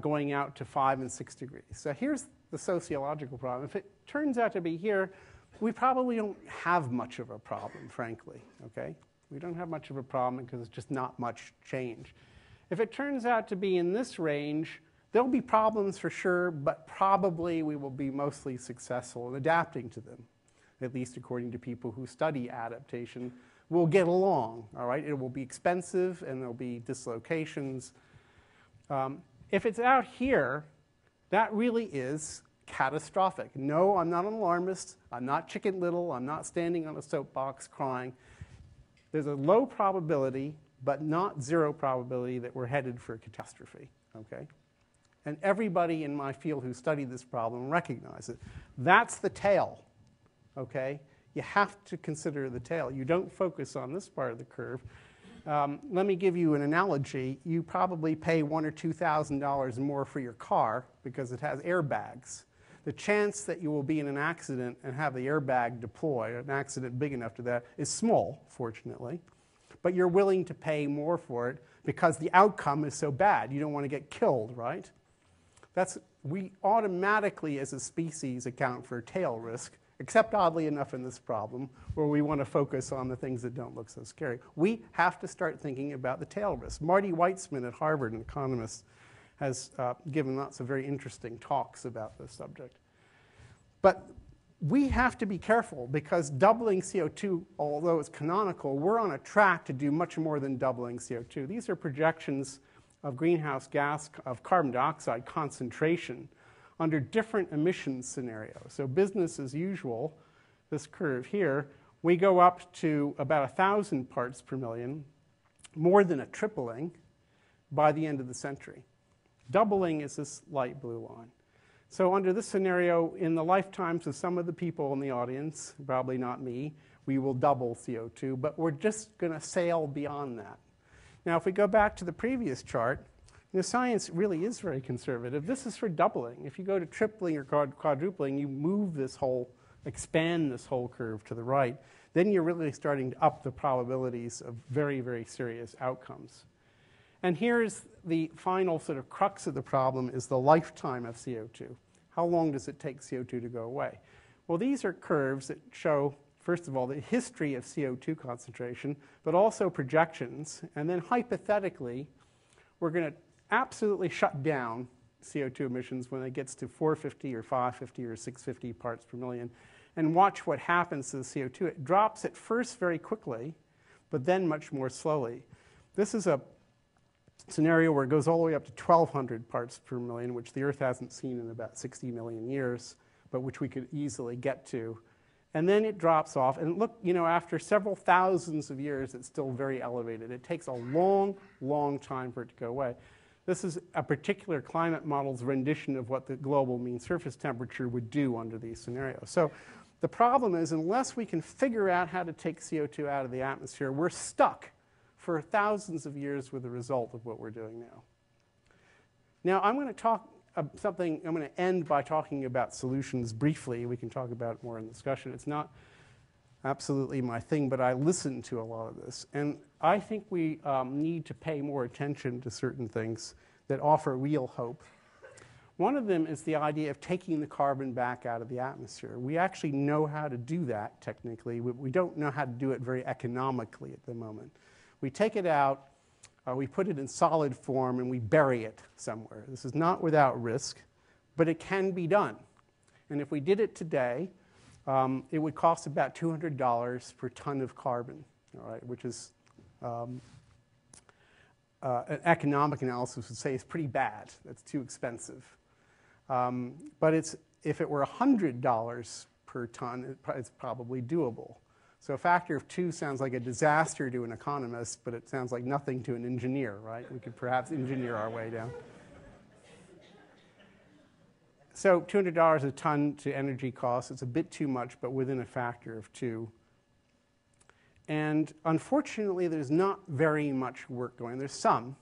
going out to 5 and 6 degrees. So here's the sociological problem. If it turns out to be here, we probably don't have much of a problem, frankly, okay? We don't have much of a problem because it's just not much change. If it turns out to be in this range, there'll be problems for sure, but probably we will be mostly successful in adapting to them, at least according to people who study adaptation. We'll get along, all right? It will be expensive, and there'll be dislocations. If it's out here, that really is catastrophic. No, I'm not an alarmist. I'm not Chicken Little. I'm not standing on a soapbox crying. There's a low probability, but not zero probability, that we're headed for a catastrophe, okay? And everybody in my field who studied this problem recognizes it. That's the tail, okay? You have to consider the tail. You don't focus on this part of the curve. Let me give you an analogy. You probably pay $1,000 or $2,000 more for your car because it has airbags. The chance that you will be in an accident and have the airbag deploy, an accident big enough to that, is small, fortunately. But you're willing to pay more for it because the outcome is so bad. You don't want to get killed, right? We automatically, as a species, account for tail risk, except oddly enough in this problem, where we want to focus on the things that don't look so scary. We have to start thinking about the tail risk. Marty Weitzman at Harvard, an economist, has given lots of very interesting talks about this subject. But we have to be careful because doubling CO2, although it's canonical, we're on a track to do much more than doubling CO2. These are projections of greenhouse gas, of carbon dioxide concentration under different emissions scenarios. So business as usual, this curve here, we go up to about 1,000 parts per million, more than a tripling by the end of the century. Doubling is this light blue line. So under this scenario, in the lifetimes of some of the people in the audience, probably not me, we will double CO2, but we're just going to sail beyond that. Now, if we go back to the previous chart, science really is very conservative. This is for doubling. If you go to tripling or quadrupling, you move this whole, expand this whole curve to the right, then you're really starting to up the probabilities of very, very serious outcomes. And here's the final sort of crux of the problem is the lifetime of CO2. How long does it take CO2 to go away? Well, these are curves that show, first of all, the history of CO2 concentration, but also projections. And then hypothetically, we're going to absolutely shut down CO2 emissions when it gets to 450 or 550 or 650 parts per million, and watch what happens to the CO2. It drops at first very quickly, but then much more slowly. This is a scenario where it goes all the way up to 1,200 parts per million, which the Earth hasn't seen in about 60 million years, but which we could easily get to. And then it drops off. And look, after several thousands of years, it's still very elevated. It takes a long, long time for it to go away. This is a particular climate model's rendition of what the global mean surface temperature would do under these scenarios. So the problem is, unless we can figure out how to take CO2 out of the atmosphere, we're stuck for thousands of years with the result of what we're doing now. Now, I'm going to talk I'm going to end by talking about solutions briefly. We can talk about it more in the discussion. It's not absolutely my thing, but I listen to a lot of this. And I think we need to pay more attention to certain things that offer real hope. One of them is the idea of taking the carbon back out of the atmosphere. We actually know how to do that technically. We don't know how to do it very economically at the moment. We take it out, we put it in solid form, and we bury it somewhere. This is not without risk, but it can be done. And if we did it today, it would cost about $200 per ton of carbon, all right, which is an economic analysis would say is pretty bad. That's too expensive. But if it were $100 per ton, it's probably doable. So a factor of 2 sounds like a disaster to an economist, but it sounds like nothing to an engineer, right? We could perhaps engineer our way down. So $200 a ton to energy costs, it's a bit too much, but within a factor of 2. And unfortunately, there's not very much work going on. There's some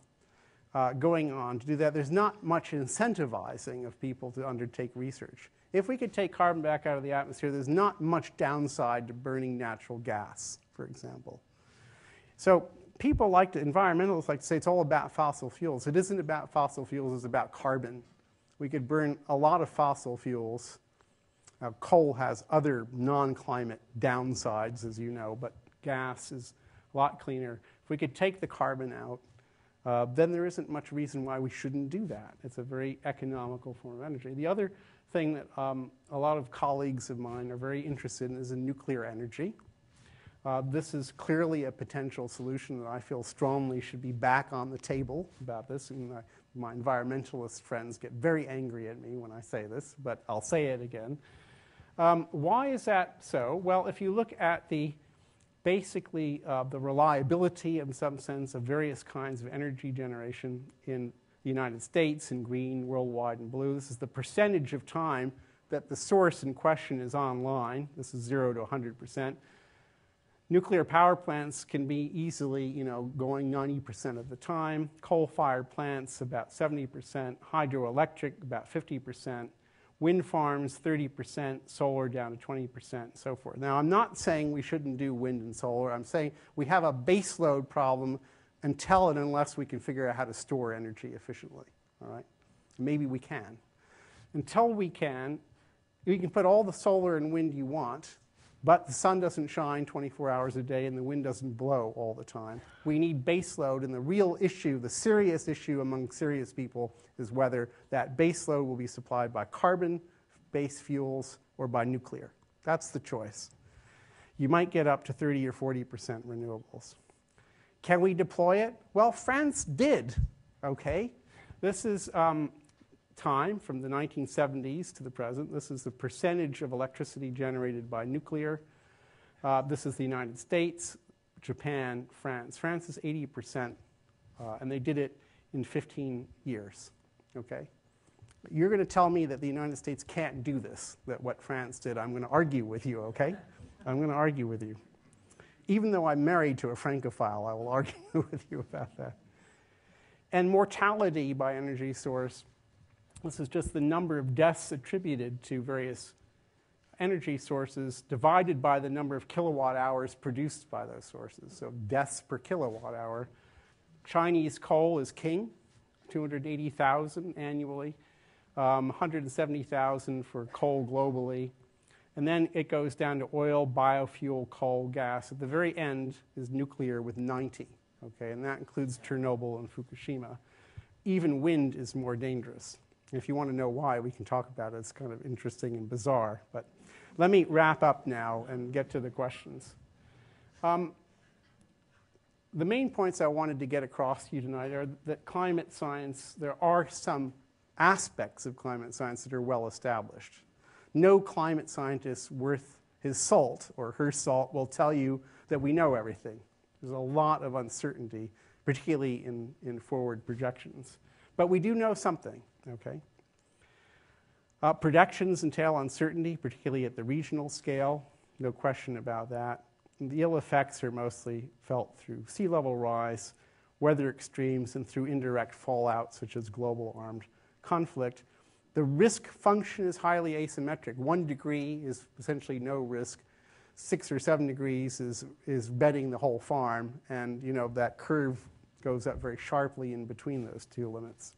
going on to do that. There's not much incentivizing of people to undertake research. If we could take carbon back out of the atmosphere, there's not much downside to burning natural gas, for example. So environmentalists like to say it's all about fossil fuels. It isn't about fossil fuels, it's about carbon. We could burn a lot of fossil fuels. Coal has other non-climate downsides, as you know, but gas is a lot cleaner. If we could take the carbon out, then there isn't much reason why we shouldn't do that. It's a very economical form of energy. The other thing that a lot of colleagues of mine are very interested in is in nuclear energy. This is clearly a potential solution that I feel strongly should be back on the table about this. And my environmentalist friends get very angry at me when I say this, but I'll say it again. Why is that so? Well, if you look at basically the reliability, in some sense, of various kinds of energy generation in the United States in green, worldwide in blue, this is the percentage of time that the source in question is online. This is 0 to 100%. Nuclear power plants can be easily, going 90% of the time. Coal-fired plants, about 70%. Hydroelectric, about 50%. Wind farms, 30%. Solar, down to 20%, and so forth. Now, I'm not saying we shouldn't do wind and solar. I'm saying we have a baseload problem until and unless we can figure out how to store energy efficiently. All right? Maybe we can. Until we can put all the solar and wind you want, but the sun doesn't shine 24 hours a day and the wind doesn't blow all the time. We need baseload, and the real issue, the serious issue among serious people, is whether that baseload will be supplied by carbon-based fuels or by nuclear. That's the choice. You might get up to 30 or 40% renewables. Can we deploy it? Well, France did, okay? This is time from the 1970s to the present. This is the percentage of electricity generated by nuclear. This is the United States, Japan, France. France is 80%, and they did it in 15 years, okay? You're going to tell me that the United States can't do this, that what France did. I'm going to argue with you, okay? I'm going to argue with you. Even though I'm married to a Francophile, I will argue with you about that. And mortality by energy source. This is just the number of deaths attributed to various energy sources divided by the number of kilowatt hours produced by those sources. So deaths per kilowatt hour. Chinese coal is king, 280,000 annually, 170,000 for coal globally. And then it goes down to oil, biofuel, coal, gas. At the very end is nuclear with 90, okay? And that includes Chernobyl and Fukushima. Even wind is more dangerous. If you want to know why, we can talk about it. It's kind of interesting and bizarre. But let me wrap up now and get to the questions. The main points I wanted to get across to you tonight are that climate science, there are some aspects of climate science that are well established. No climate scientist worth his salt or her salt will tell you that we know everything. There's a lot of uncertainty, particularly in forward projections. But we do know something. Okay. Projections entail uncertainty, particularly at the regional scale. No question about that. And the ill effects are mostly felt through sea level rise, weather extremes, and through indirect fallout, such as global armed conflict. The risk function is highly asymmetric. 1 degree is essentially no risk. 6 or 7 degrees is betting the whole farm, and that curve goes up very sharply in between those two limits.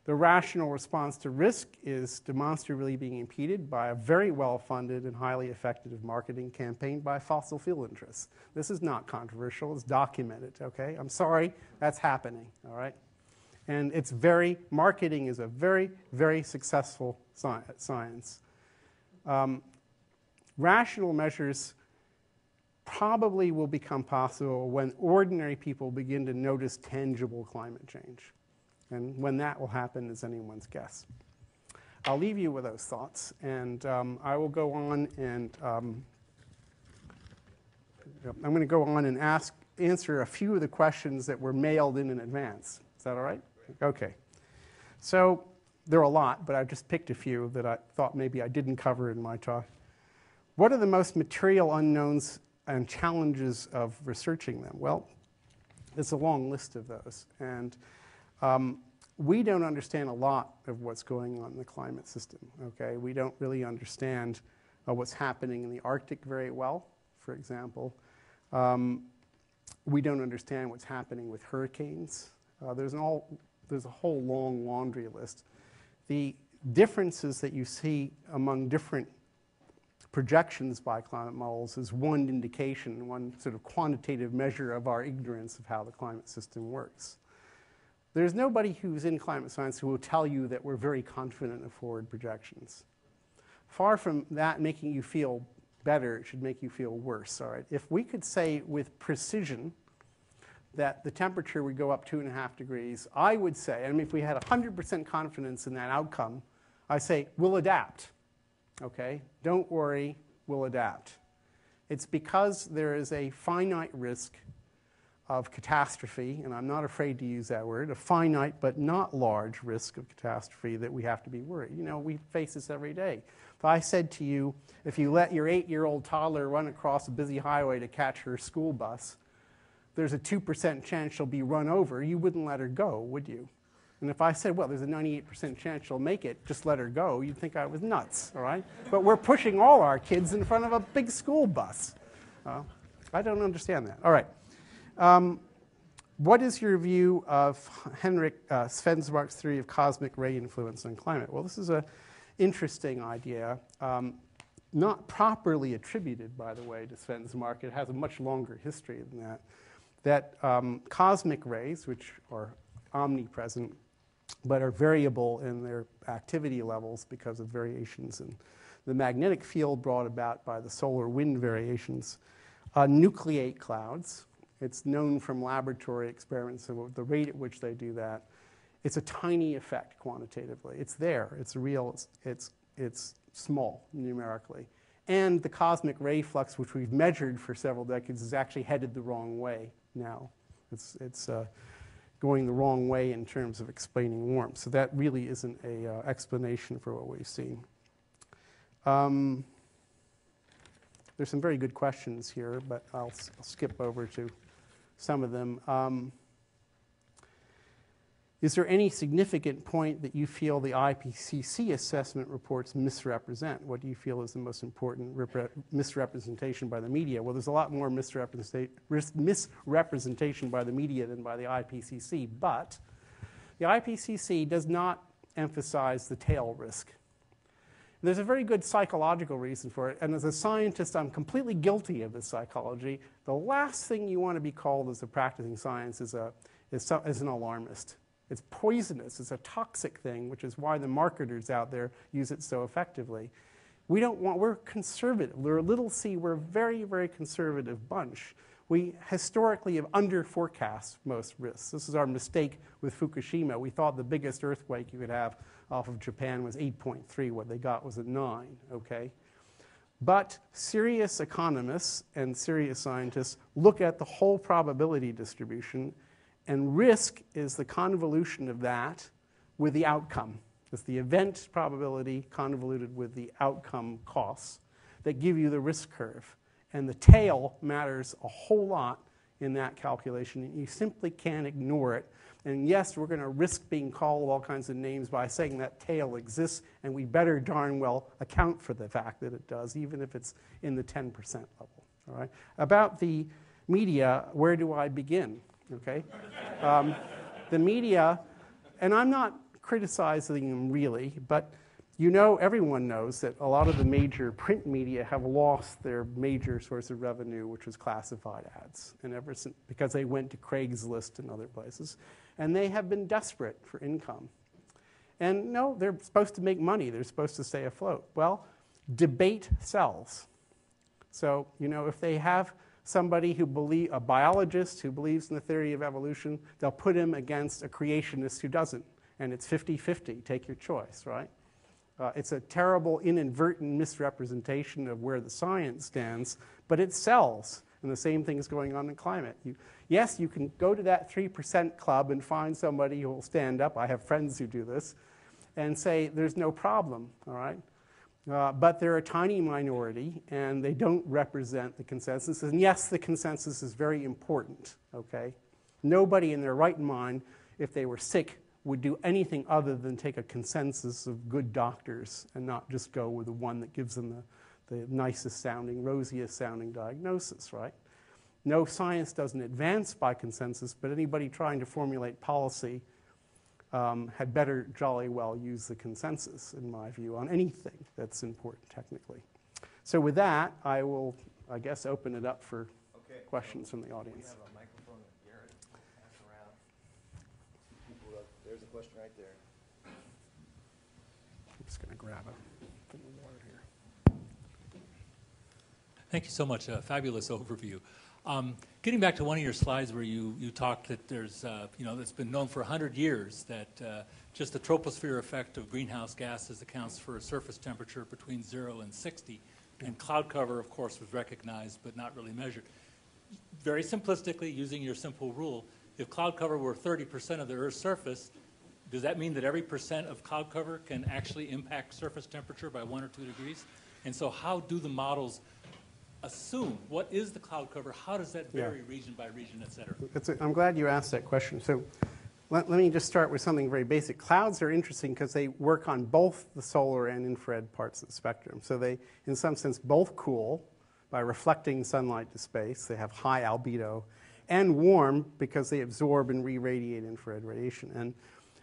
The rational response to risk is demonstrably being impeded by a very well-funded and highly effective marketing campaign by fossil fuel interests. This is not controversial. It's documented, okay? I'm sorry, that's happening, all right? And marketing is a very, very successful science. Rational measures probably will become possible when ordinary people begin to notice tangible climate change. And when that will happen is anyone's guess. I'll leave you with those thoughts, and I will go on and I'm going to go on and answer a few of the questions that were mailed in advance. Is that all right? Okay. So there are a lot, but I've just picked a few that I thought maybe I didn't cover in my talk. What are the most material unknowns and challenges of researching them? Well, it's a long list of those, and we don't understand a lot of what's going on in the climate system, okay? We don't really understand what's happening in the Arctic very well, for example. We don't understand what's happening with hurricanes. There's a whole long laundry list. The differences that you see among different projections by climate models is one indication, one sort of quantitative measure of our ignorance of how the climate system works. There's nobody who's in climate science who will tell you that we're very confident of forward projections. Far from that making you feel better, it should make you feel worse. All right? If we could say with precision that the temperature would go up 2.5 degrees, I would say, I mean, if we had 100% confidence in that outcome, I say, we'll adapt. Okay? Don't worry, we'll adapt. It's because there is a finite risk of catastrophe, and I'm not afraid to use that word, a finite but not large risk of catastrophe that we have to be worried. You know, we face this every day. If I said to you, if you let your 8-year-old toddler run across a busy highway to catch her school bus, there's a 2% chance she'll be run over, you wouldn't let her go, would you? And if I said, well, there's a 98% chance she'll make it, just let her go, you'd think I was nuts, all right? But we're pushing all our kids in front of a big school bus. I don't understand that. All right. What is your view of Henrik Svensmark's theory of cosmic ray influence on climate? Well, this is an interesting idea, not properly attributed, by the way, to Svensmark. It has a much longer history than that. That cosmic rays, which are omnipresent, but are variable in their activity levels because of variations in the magnetic field brought about by the solar wind variations, nucleate clouds. It's known from laboratory experiments of the rate at which they do that. It's a tiny effect quantitatively. It's there. It's real. It's small numerically. And the cosmic ray flux, which we've measured for several decades, is actually headed the wrong way now. It's going the wrong way in terms of explaining warmth. So that really isn't an explanation for what we've seen. There's some very good questions here, but I'll skip over to some of them. Is there any significant point that you feel the IPCC assessment reports misrepresent? What do you feel is the most important misrepresentation by the media? Well, there's a lot more misrepresentation by the media than by the IPCC, but the IPCC does not emphasize the tail risk. There's a very good psychological reason for it, and as a scientist, I'm completely guilty of this psychology. The last thing you want to be called as a practicing science is an alarmist. It's poisonous. It's a toxic thing, which is why the marketers out there use it so effectively. We're conservative. We're a little c, we're a very, very conservative bunch. We historically have under-forecast most risks. This is our mistake with Fukushima. We thought the biggest earthquake you could have off of Japan was 8.3. What they got was a 9, okay? But serious economists and serious scientists look at the whole probability distribution, and risk is the convolution of that with the outcome. It's the event probability convoluted with the outcome costs that give you the risk curve. And the tail matters a whole lot in that calculation, and you simply can't ignore it. And yes, we're going to risk being called all kinds of names by saying that tail exists, and we better darn well account for the fact that it does, even if it's in the 10% level. All right? About the media, where do I begin? Okay? The media, and I'm not criticizing them really, but you know, everyone knows that a lot of the major print media have lost their major source of revenue, which was classified ads, and ever since, because they went to Craigslist and other places, and they have been desperate for income. And no, they're supposed to make money. They're supposed to stay afloat. Well, debate sells. So, you know, if they have somebody a biologist who believes in the theory of evolution, they'll put him against a creationist who doesn't. And it's 50-50, take your choice, right? It's a terrible, inadvertent misrepresentation of where the science stands, but it sells. And the same thing is going on in climate. Yes, you can go to that 3% club and find somebody who will stand up. I have friends who do this, and say there's no problem, all right? But they're a tiny minority, and they don't represent the consensus. And yes, the consensus is very important, okay? Nobody in their right mind, if they were sick, would do anything other than take a consensus of good doctors and not just go with the one that gives them the nicest sounding, rosiest sounding diagnosis, right? No, science doesn't advance by consensus, but anybody trying to formulate policy had better jolly well use the consensus, in my view, on anything that's important technically. So with that, I will, I guess, open it up for questions from the audience. We have a microphone that Garrett will pass around. There's a question right there. I'm just going to grab a thing of water here. Thank you so much. A fabulous overview. Getting back to one of your slides where you talked that there's, it's been known for 100 years that just the troposphere effect of greenhouse gases accounts for a surface temperature between 0 and 60. And cloud cover, of course, was recognized but not really measured. Very simplistically, using your simple rule, if cloud cover were 30% of the Earth's surface, does that mean that every percent of cloud cover can actually impact surface temperature by 1 or 2 degrees? And so how do the models assume what is the cloud cover? How does that vary region by region, et cetera? I'm glad you asked that question. So let me just start with something very basic. Clouds are interesting because they work on both the solar and infrared parts of the spectrum. So they, in some sense, both cool by reflecting sunlight to space. They have high albedo, and warm because they absorb and re-radiate infrared radiation.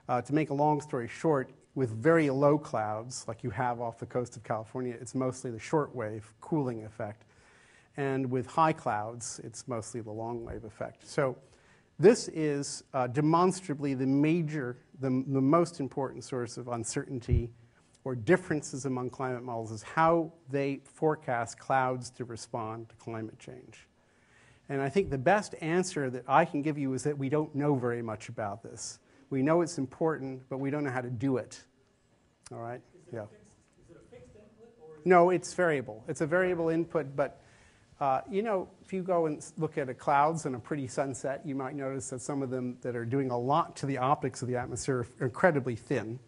And to make a long story short, with very low clouds, like you have off the coast of California, it's mostly the shortwave cooling effect. And with high clouds, it's mostly the long wave effect. So this is demonstrably the most important source of uncertainty or differences among climate models is how they forecast clouds to respond to climate change. And I think the best answer that I can give you is that we don't know very much about this. We know it's important, but we don't know how to do it. All right? Is it a fixed input? Or No, it's variable. It's a variable input, but if you go and look at clouds and a pretty sunset, you might notice that some of them that are doing a lot to the optics of the atmosphere are incredibly thin.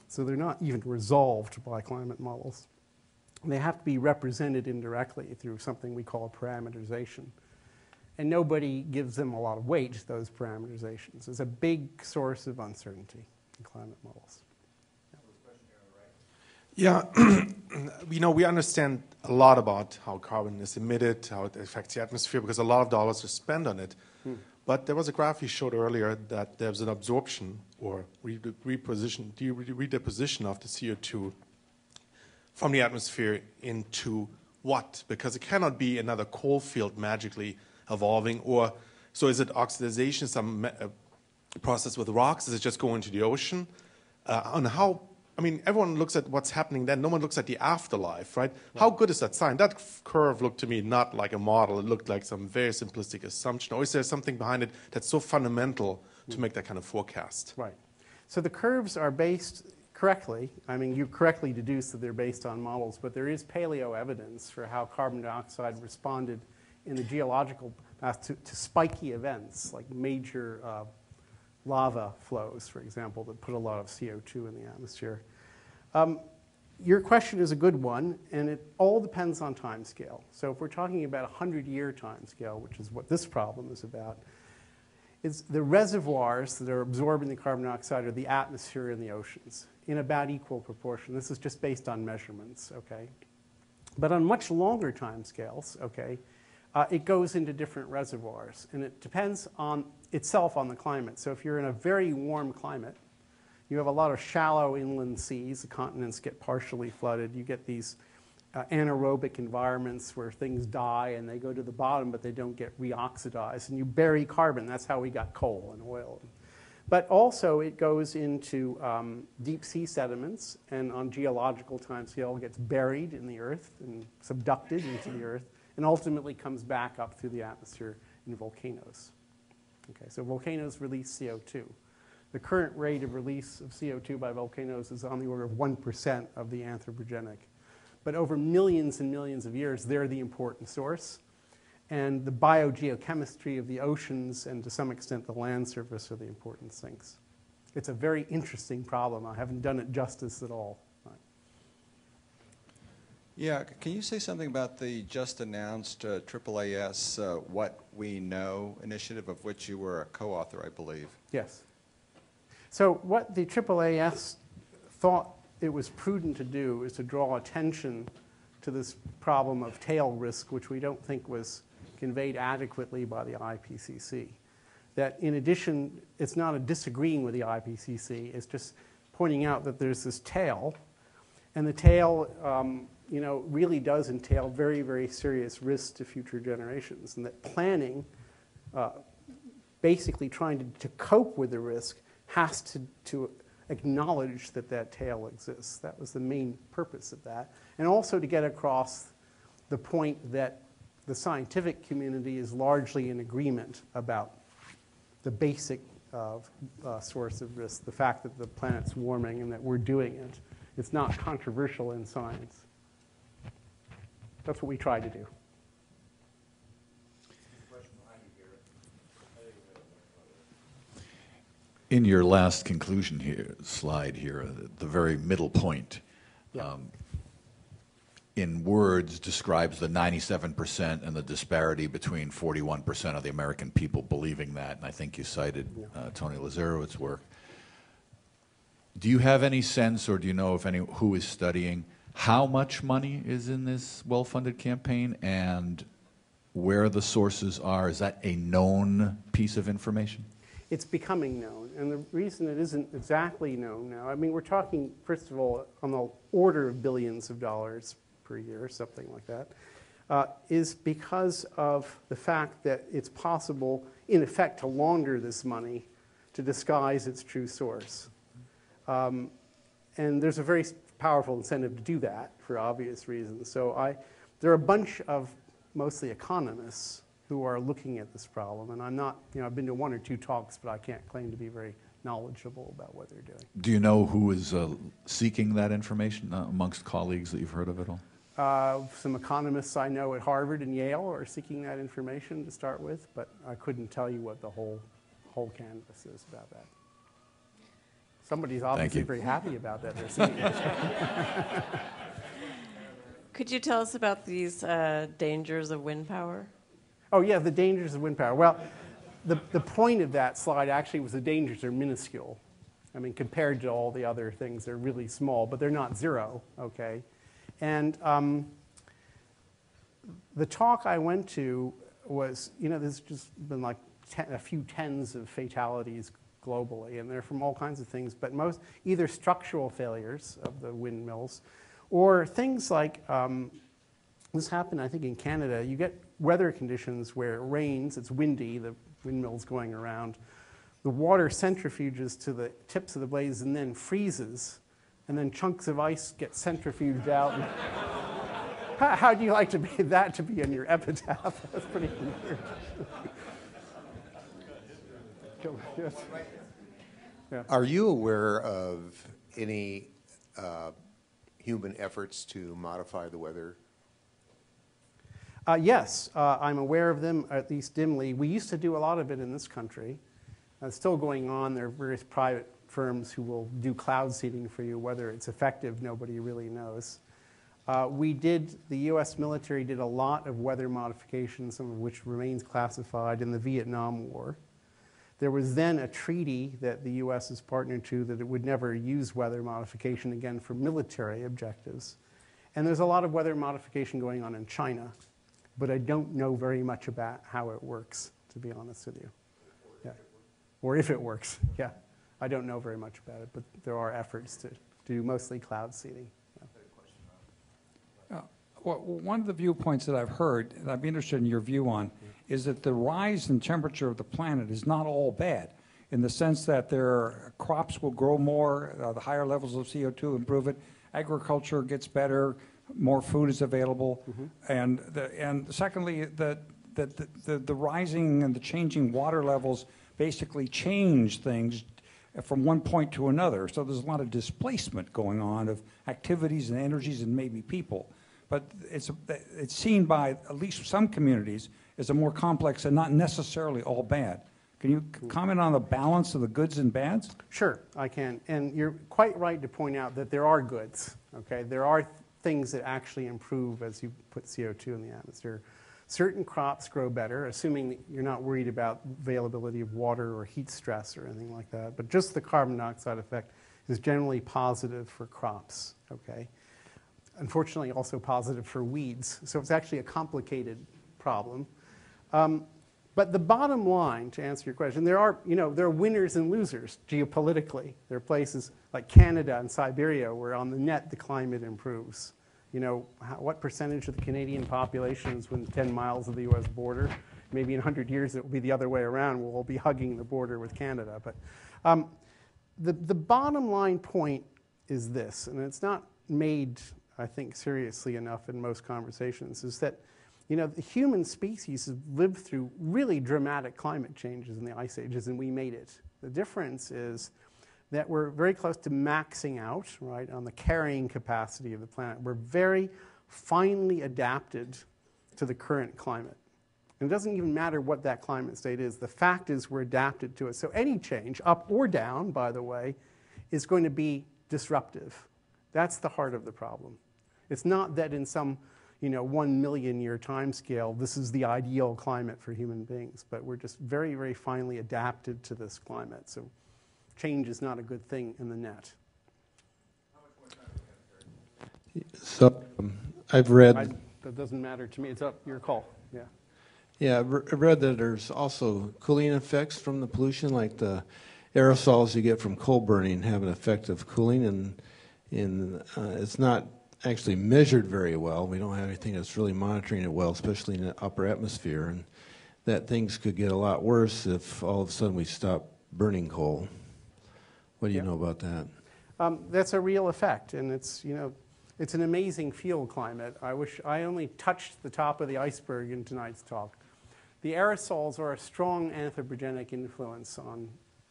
So they're not even resolved by climate models. They have to be represented indirectly through something we call parameterization. And nobody gives them a lot of weight, those parameterizations. It's a big source of uncertainty in climate models. Yeah, we understand a lot about how carbon is emitted, how it affects the atmosphere, because a lot of dollars are spent on it. But there was a graph you showed earlier that there's an absorption or redeposition of the CO2 from the atmosphere into what? Because it cannot be another coal field magically evolving, or so is it oxidization, some process with rocks? Does it just go into the ocean? Everyone looks at what's happening then. No one looks at the afterlife, right? How good is that sign? That curve looked to me not like a model. It looked like some very simplistic assumption. Or is there something behind it that's so fundamental to make that kind of forecast? Right. So the curves are based correctly. You correctly deduced that they're based on models, but there is paleo evidence for how carbon dioxide responded in the geological past to spiky events, like major lava flows, for example, that put a lot of CO2 in the atmosphere. Your question is a good one, and it all depends on time scale. So if we're talking about a 100-year time scale, which is what this problem is about, is the reservoirs that are absorbing the carbon dioxide are the atmosphere and the oceans in about equal proportion. This is just based on measurements, okay? But on much longer time scales, okay, it goes into different reservoirs, and it depends on itself on the climate. So if you're in a very warm climate, you have a lot of shallow inland seas. The continents get partially flooded. You get these anaerobic environments where things die and they go to the bottom, but they don't get reoxidized. And you bury carbon. That's how we got coal and oil. But also it goes into deep sea sediments, and on geological timescale, it gets buried in the earth and subducted into the earth, and ultimately comes back up through the atmosphere in volcanoes. Okay, so volcanoes release CO2. The current rate of release of CO2 by volcanoes is on the order of 1% of the anthropogenic. But over millions and millions of years, they're the important source. And the biogeochemistry of the oceans and to some extent the land surface are the important sinks. It's a very interesting problem. I haven't done it justice at all. Yeah, can you say something about the just announced AAAS What We Know initiative, of which you were a co-author, I believe? Yes. So what the AAAS thought it was prudent to do is to draw attention to this problem of tail risk, which we don't think was conveyed adequately by the IPCC. That in addition, it's not a disagreeing with the IPCC, it's just pointing out that there's this tail, and the tail really does entail very, very serious risks to future generations, and that planning, basically trying to cope with the risk, has to acknowledge that that tail exists. That was the main purpose of that. And also to get across the point that the scientific community is largely in agreement about the basic source of risk, the fact that the planet's warming and that we're doing it. It's not controversial in science. That's what we try to do. In your last conclusion slide here, the very middle point, Yeah. In words describes the 97% and the disparity between 41% of the American people believing that, and I think you cited Tony Lazarewicz's work. Do you have any sense, or do you know if who is studying how much money is in this well-funded campaign and where the sources are? Is that a known piece of information? It's becoming known, and the reason it isn't exactly known now, I mean, we're talking, first of all, on the order of billions of dollars per year, something like that, is because of the fact that it's possible, in effect, to launder this money to disguise its true source. And there's a very powerful incentive to do that for obvious reasons. So there are a bunch of mostly economists who are looking at this problem, and I'm not, I've been to one or two talks, but I can't claim to be very knowledgeable about what they're doing. Do you know who is seeking that information amongst colleagues that you've heard of at all? Some economists I know at Harvard and Yale are seeking that information to start with, but I couldn't tell you what the whole canvas is about that. Somebody's obviously very happy about that. They're seeking it. Could you tell us about these dangers of wind power? Oh, yeah, the dangers of wind power. Well, the point of that slide actually was the dangers are minuscule. I mean, compared to all the other things, they're really small, but they're not zero, okay? And the talk I went to was, there's just been like a few tens of fatalities globally, and they're from all kinds of things, but most either structural failures of the windmills or things like, this happened, I think, in Canada. You get weather conditions where it rains, it's windy, the windmill's going around. The water centrifuges to the tips of the blades and then freezes, and then chunks of ice get centrifuged out. How do you like that to be in your epitaph? That's pretty weird. Yes. Yeah. Are you aware of any human efforts to modify the weather? Yes, I'm aware of them, at least dimly. We used to do a lot of it in this country. It's still going on. There are various private firms who will do cloud seeding for you. Whether it's effective, nobody really knows. The U.S. military did a lot of weather modification, some of which remains classified in the Vietnam War. There was then a treaty that the U.S. is partnered to that it would never use weather modification again for military objectives. And there's a lot of weather modification going on in China, but I don't know very much about how it works, to be honest with you. Yeah. Or if it works, yeah. I don't know very much about it, but there are efforts to do mostly cloud seeding. Yeah. Well, one of the viewpoints that I've heard, and I'd be interested in your view on, is that the rise in temperature of the planet is not all bad, in the sense that crops will grow more, the higher levels of CO2 improve it, agriculture gets better, more food is available, and secondly, the rising and the changing water levels basically change things from one point to another. So there's a lot of displacement going on of activities and energies and maybe people. But it's seen by at least some communities as a more complex and not necessarily all bad. Can you comment on the balance of the goods and bads? Sure, I can. And you're quite right to point out that there are goods, okay? There are things that actually improve as you put CO2 in the atmosphere. Certain crops grow better, assuming that you're not worried about availability of water or heat stress or anything like that. But just the carbon dioxide effect is generally positive for crops, okay? Unfortunately, also positive for weeds. So it's actually a complicated problem. But the bottom line, to answer your question, there are winners and losers geopolitically. There are places like Canada and Siberia where on the net the climate improves. What percentage of the Canadian population is within 10 miles of the U.S. border? Maybe in 100 years it will be the other way around. We'll all be hugging the border with Canada. But the bottom line point is this, and it's not made, I think, seriously enough in most conversations, is that the human species has lived through really dramatic climate changes in the ice ages, and we made it. The difference is that we're very close to maxing out, right, on the carrying capacity of the planet. We're very finely adapted to the current climate. And it doesn't even matter what that climate state is. The fact is we're adapted to it. So any change, up or down, by the way, is going to be disruptive. That's the heart of the problem. It's not that in some 1 million year time scale, this is the ideal climate for human beings, but we're just very, very finely adapted to this climate. So change is not a good thing in the net. So I've read... that doesn't matter to me. It's up your call. Yeah. Yeah, I've read that there's also cooling effects from the pollution, like the aerosols you get from coal burning have an effect of cooling, and it's not actually measured very well. We don't have anything that's really monitoring it well, especially in the upper atmosphere, and that things could get a lot worse if all of a sudden we stop burning coal. What do you know about that? That's a real effect, and it's an amazing field climate. I wish I only touched the top of the iceberg in tonight's talk. The aerosols are a strong anthropogenic influence on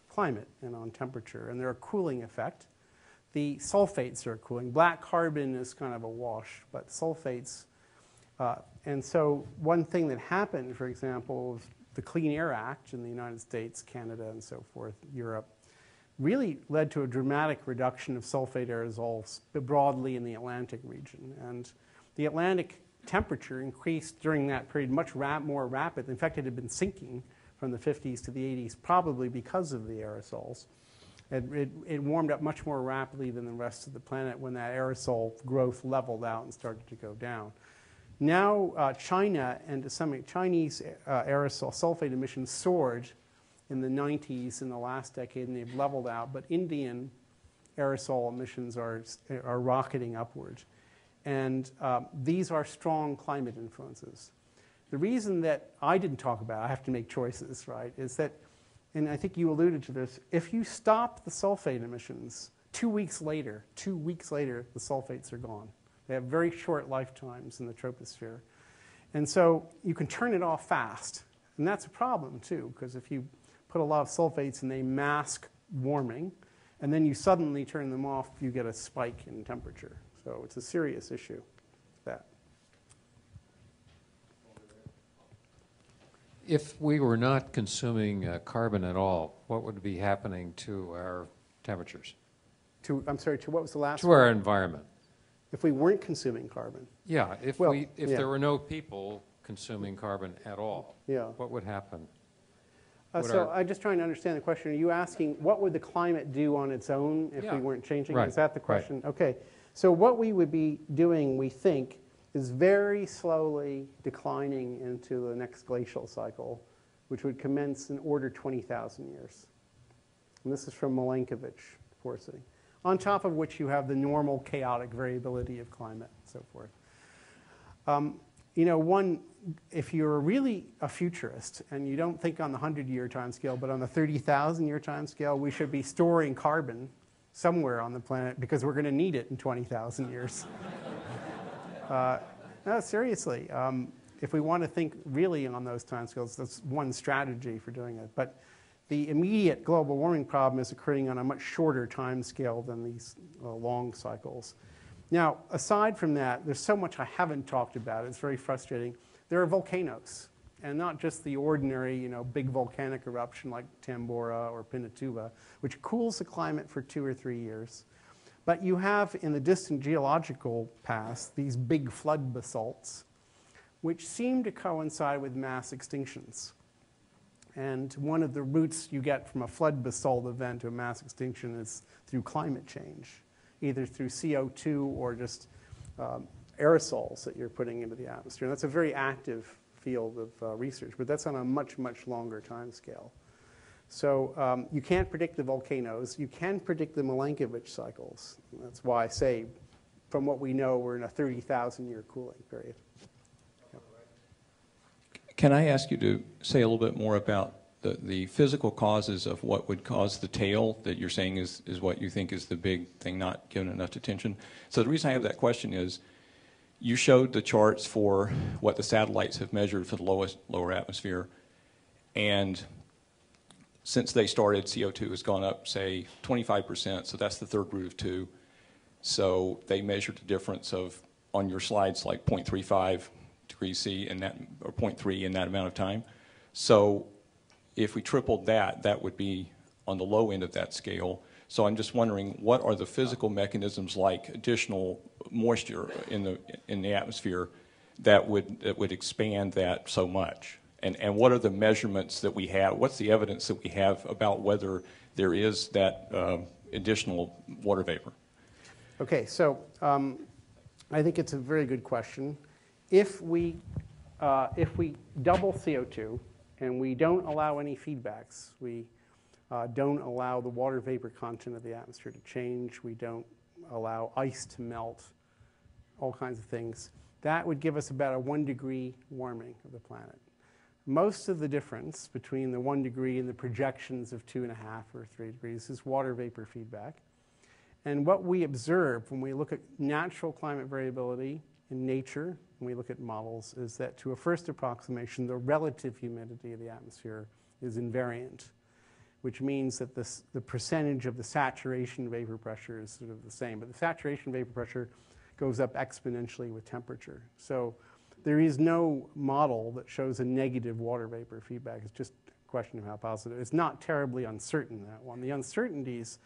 climate and on temperature, and they're a cooling effect. The sulfates are cooling. Black carbon is kind of a wash, but sulfates. And so one thing that happened, for example, is the Clean Air Act in the United States, Canada, and so forth, Europe, really led to a dramatic reduction of sulfate aerosols broadly in the Atlantic region. And the Atlantic temperature increased during that period much more rapid. In fact, it had been sinking from the 50s to the 80s, probably because of the aerosols. It warmed up much more rapidly than the rest of the planet when that aerosol growth leveled out and started to go down. Now, China and to some extent, Chinese aerosol sulfate emissions soared in the 90s in the last decade, and they've leveled out. But Indian aerosol emissions are rocketing upward. And these are strong climate influences. The reason that I didn't talk about, I have to make choices, right, is that, and I think you alluded to this, if you stop the sulfate emissions, 2 weeks later, the sulfates are gone. They have very short lifetimes in the troposphere. And so you can turn it off fast. And that's a problem, too, because if you put a lot of sulfates and they mask warming, and then you suddenly turn them off, you get a spike in temperature. So it's a serious issue, that. If we were not consuming carbon at all, what would be happening to our temperatures? I'm sorry, to what was the last To one? our environment. If we weren't consuming carbon. Yeah, if there were no people consuming carbon at all, what would happen? So I'm just trying to understand the question. Are you asking what would the climate do on its own if we weren't changing? Right. Is that the question? Right. Okay. So what we would be doing, we think, is very slowly declining into the next glacial cycle, which would commence in order 20,000 years. And this is from Milankovitch forcing. On top of which you have the normal chaotic variability of climate and so forth. If you're really a futurist and you don't think on the 100-year time scale, but on the 30,000-year time scale, we should be storing carbon somewhere on the planet because we're going to need it in 20,000 years. No, seriously. If we want to think really on those time scales, that's one strategy for doing it. But the immediate global warming problem is occurring on a much shorter time scale than these long cycles. Now, aside from that, there's so much I haven't talked about. It's very frustrating. There are volcanoes, and not just the ordinary, big volcanic eruption like Tambora or Pinatubo, which cools the climate for 2 or 3 years. But you have, in the distant geological past, these big flood basalts, which seem to coincide with mass extinctions. And one of the routes you get from a flood basalt event to a mass extinction is through climate change, either through CO2 or just aerosols that you're putting into the atmosphere. And that's a very active field of research, but that's on a much, much longer time scale. So you can't predict the volcanoes. You can predict the Milankovitch cycles. That's why I say, from what we know, we're in a 30,000-year cooling period. Yep. Can I ask you to say a little bit more about the physical causes of what would cause the tail that you're saying is what you think is the big thing not given enough attention? So the reason I have that question is you showed the charts for what the satellites have measured for the lower atmosphere, and since they started, CO2 has gone up, say, 25%, so that's the third root of 2. So they measured the difference of, on your slides, like 0.35 degrees C in that, or 0.3 in that amount of time. So if we tripled that, that would be on the low end of that scale. So I'm just wondering, what are the physical mechanisms like additional moisture in the atmosphere that would expand that so much? And what are the measurements that we have? What's the evidence that we have about whether there is that additional water vapor? Okay, so I think it's a very good question. If we double CO2 and we don't allow any feedbacks, we don't allow the water vapor content of the atmosphere to change, we don't allow ice to melt, all kinds of things, that would give us about a 1 degree warming of the planet. Most of the difference between the 1 degree and the projections of 2.5 or 3 degrees is water vapor feedback. And what we observe when we look at natural climate variability in nature, when we look at models, is that to a first approximation, the relative humidity of the atmosphere is invariant, which means that the percentage of the saturation vapor pressure is sort of the same. But the saturation vapor pressure goes up exponentially with temperature. So there is no model that shows a negative water vapor feedback. It's just a question of how positive. It's not terribly uncertain, that one. The uncertainties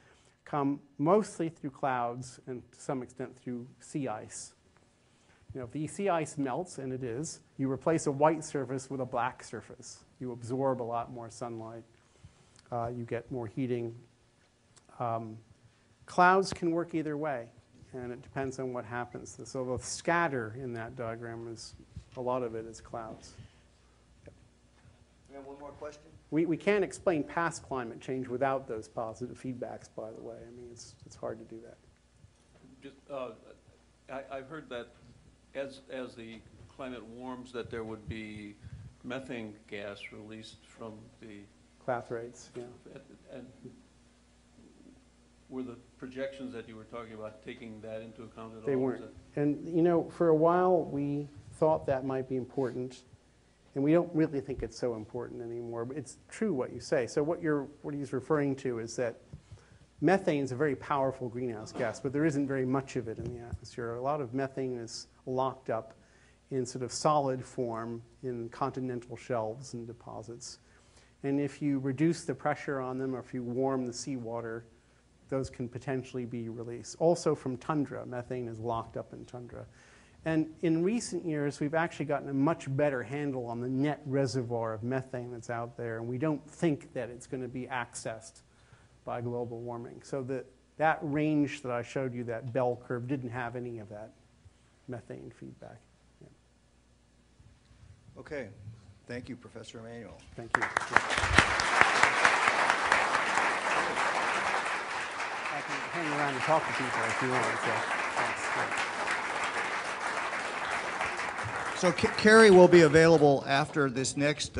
come mostly through clouds and to some extent through sea ice. You know, if the sea ice melts, and it is, you replace a white surface with a black surface. You absorb a lot more sunlight. You get more heating. Clouds can work either way, and it depends on what happens. So the scatter in that diagram is, a lot of it is clouds. Yep. We have one more question? We can't explain past climate change without those positive feedbacks, by the way. I mean, it's hard to do that. Just, I've heard that as the climate warms, that there would be methane gas released from the Clathrates, yeah. And were the projections that you were talking about taking that into account at all? They weren't. And, you know, for a while we thought that might be important, and we don't really think it's so important anymore. But it's true what you say. So what he's referring to is that methane is a very powerful greenhouse gas, but there isn't very much of it in the atmosphere. A lot of methane is locked up in sort of solid form in continental shelves and deposits. And if you reduce the pressure on them, or if you warm the seawater, those can potentially be released. Also from tundra, methane is locked up in tundra. And in recent years, we've actually gotten a much better handle on the net reservoir of methane that's out there, and we don't think that it's going to be accessed by global warming. So that range that I showed you, that bell curve, didn't have any of that methane feedback. Yeah. Okay. Thank you, Professor Emanuel. Thank you. I can hang around and talk to people if you want. So Kerry will be available after this next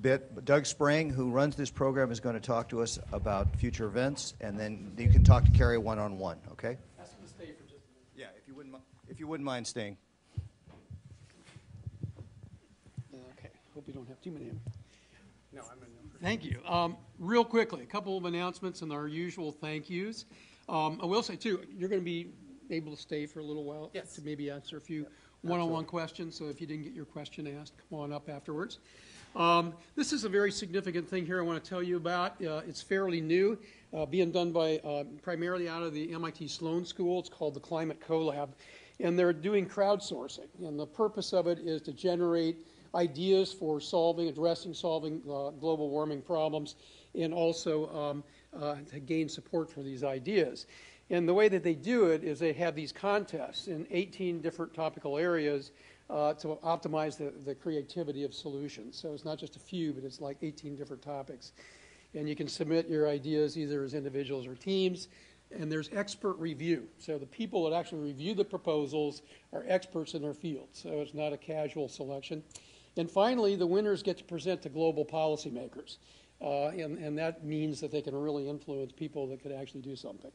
bit. Doug Sprang, who runs this program, is going to talk to us about future events, and then you can talk to Kerry one-on-one, okay? Ask him to stay for just a minute. Yeah, if you wouldn't mind staying. Okay, hope you don't have too many. No, I'm in. Thank you. Real quickly, a couple of announcements and our usual thank yous. I will say, too, you're going to be able to stay for a little while to maybe answer a few one-on-one questions, so if you didn't get your question asked, come on up afterwards. This is a very significant thing here I want to tell you about. It's fairly new, being done by primarily out of the MIT Sloan School. It's called the Climate CoLab, and they're doing crowdsourcing, and the purpose of it is to generate ideas for addressing global warming problems, and also to gain support for these ideas. And the way that they do it is they have these contests in 18 different topical areas to optimize the creativity of solutions. So it's not just a few, but it's like 18 different topics. And you can submit your ideas either as individuals or teams. And there's expert review. So the people that actually review the proposals are experts in their field. So it's not a casual selection. And finally, the winners get to present to global policymakers. And that means that they can really influence people that could actually do something.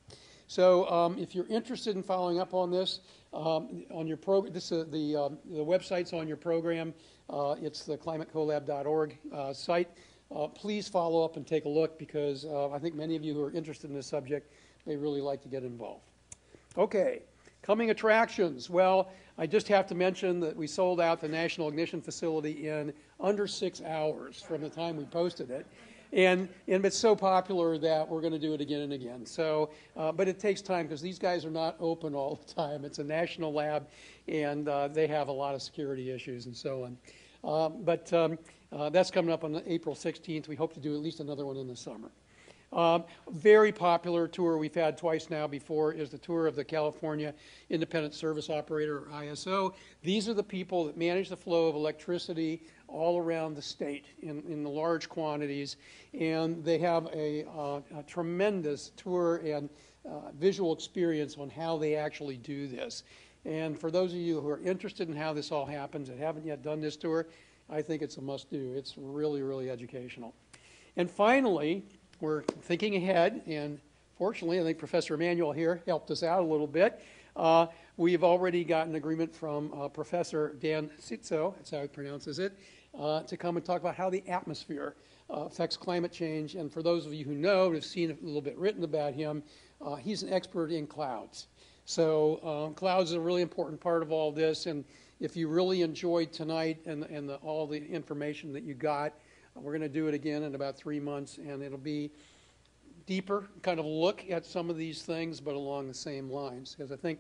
So if you're interested in following up on this, on your program, the website's on your program. It's the climatecolab.org site. Please follow up and take a look, because I think many of you who are interested in this subject may really like to get involved. Okay, coming attractions. Well, I just have to mention that we sold out the National Ignition Facility in under 6 hours from the time we posted it. And it's so popular that we're going to do it again and again. So, but it takes time, because these guys are not open all the time. It's a national lab, and they have a lot of security issues and so on. But that's coming up on April 16th. We hope to do at least another one in the summer. Very popular tour we've had twice now before is the tour of the California Independent Service Operator, or ISO. These are the people that manage the flow of electricity all around the state in the large quantities, and they have a tremendous tour and visual experience on how they actually do this. And for those of you who are interested in how this all happens and haven't yet done this tour, I think it's a must-do. It's really, really educational. And finally, we're thinking ahead, and fortunately, I think Professor Emanuel here helped us out a little bit. We've already got an agreement from Professor Dan Sitzo, that's how he pronounces it, to come and talk about how the atmosphere affects climate change. And for those of you who know and have seen a little bit written about him, he's an expert in clouds. So clouds is a really important part of all this. And if you really enjoyed tonight and all the information that you got, we're going to do it again in about 3 months, and it'll be deeper kind of look at some of these things, but along the same lines. Because I think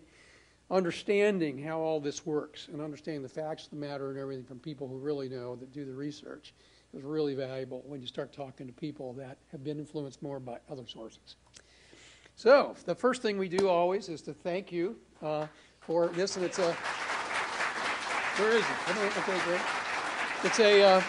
understanding how all this works and understanding the facts of the matter and everything from people who really know, that do the research, is really valuable when you start talking to people that have been influenced more by other sources. So the first thing we do always is to thank you for this, and it's a, where is it? Okay, great. It's a,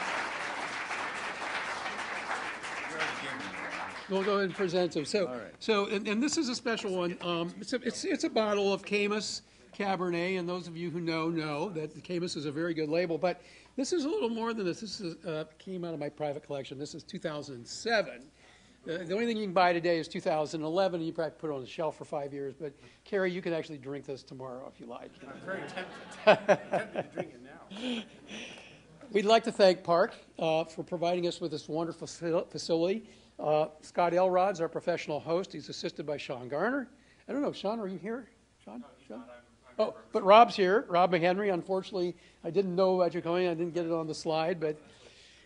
we'll go ahead and present them. So, and this is a special one. It's a bottle of Caymus Cabernet, and those of you who know that the Caymus is a very good label. But this is a little more than this. This is, came out of my private collection. This is 2007. The only thing you can buy today is 2011, and you probably put it on the shelf for 5 years. But Kerry, you can actually drink this tomorrow if you like. I'm very tempted. To drink it now. We'd like to thank Park for providing us with this wonderful facility. Scott Elrod's our professional host. He's assisted by Sean Garner. I don't know, Sean, are you here? Sean? Sean? Oh, but Rob's here. Rob McHenry. Unfortunately, I didn't know about you coming. I didn't get it on the slide. But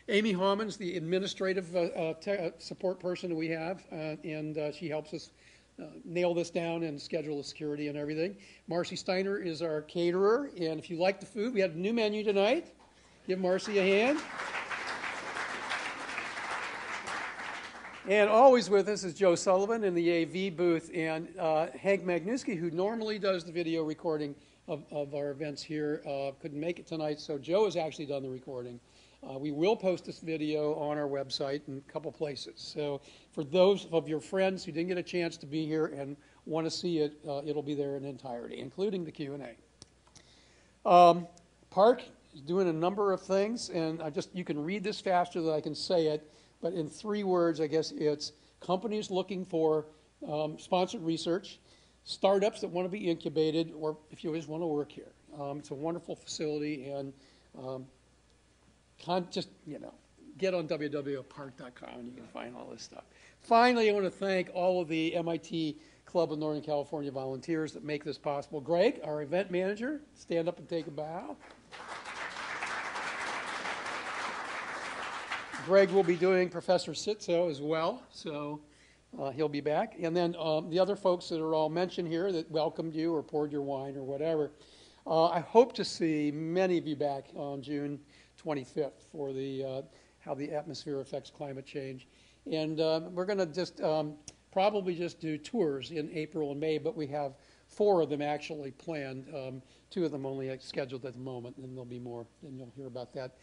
Amy Hommans, the administrative support person that we have, and she helps us nail this down and schedule the security and everything. Marcy Steiner is our caterer. And if you like the food, we have a new menu tonight. Give Marcy a hand. And always with us is Joe Sullivan in the AV booth, and Hank Magnuski, who normally does the video recording of our events here, couldn't make it tonight, so Joe has actually done the recording. We will post this video on our website in a couple places. So for those of your friends who didn't get a chance to be here and want to see it, it'll be there in entirety, including the Q&A. Park is doing a number of things, and you can read this faster than I can say it. But in 3 words, I guess it's companies looking for sponsored research, startups that want to be incubated, or if you just want to work here. It's a wonderful facility, and just, get on www.park.com and you can find all this stuff. Finally, I want to thank all of the MIT Club of Northern California volunteers that make this possible. Greg, our event manager, stand up and take a bow. Greg will be doing Professor Sitzo as well, so he'll be back. And then the other folks that are all mentioned here that welcomed you or poured your wine or whatever. I hope to see many of you back on June 25th for the how the atmosphere affects climate change. And we're going to just probably just do tours in April and May, but we have 4 of them actually planned. 2 of them only scheduled at the moment, and there'll be more, and you'll hear about that.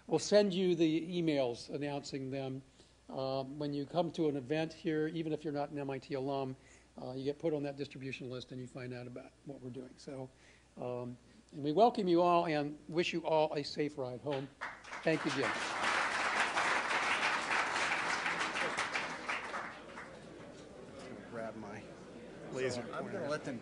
We'll send you the emails announcing them. When you come to an event here, even if you're not an MIT alum, you get put on that distribution list and you find out about what we're doing. So, and we welcome you all and wish you all a safe ride home. Thank you, Jim. Grab my laser pointer. I'm going to let them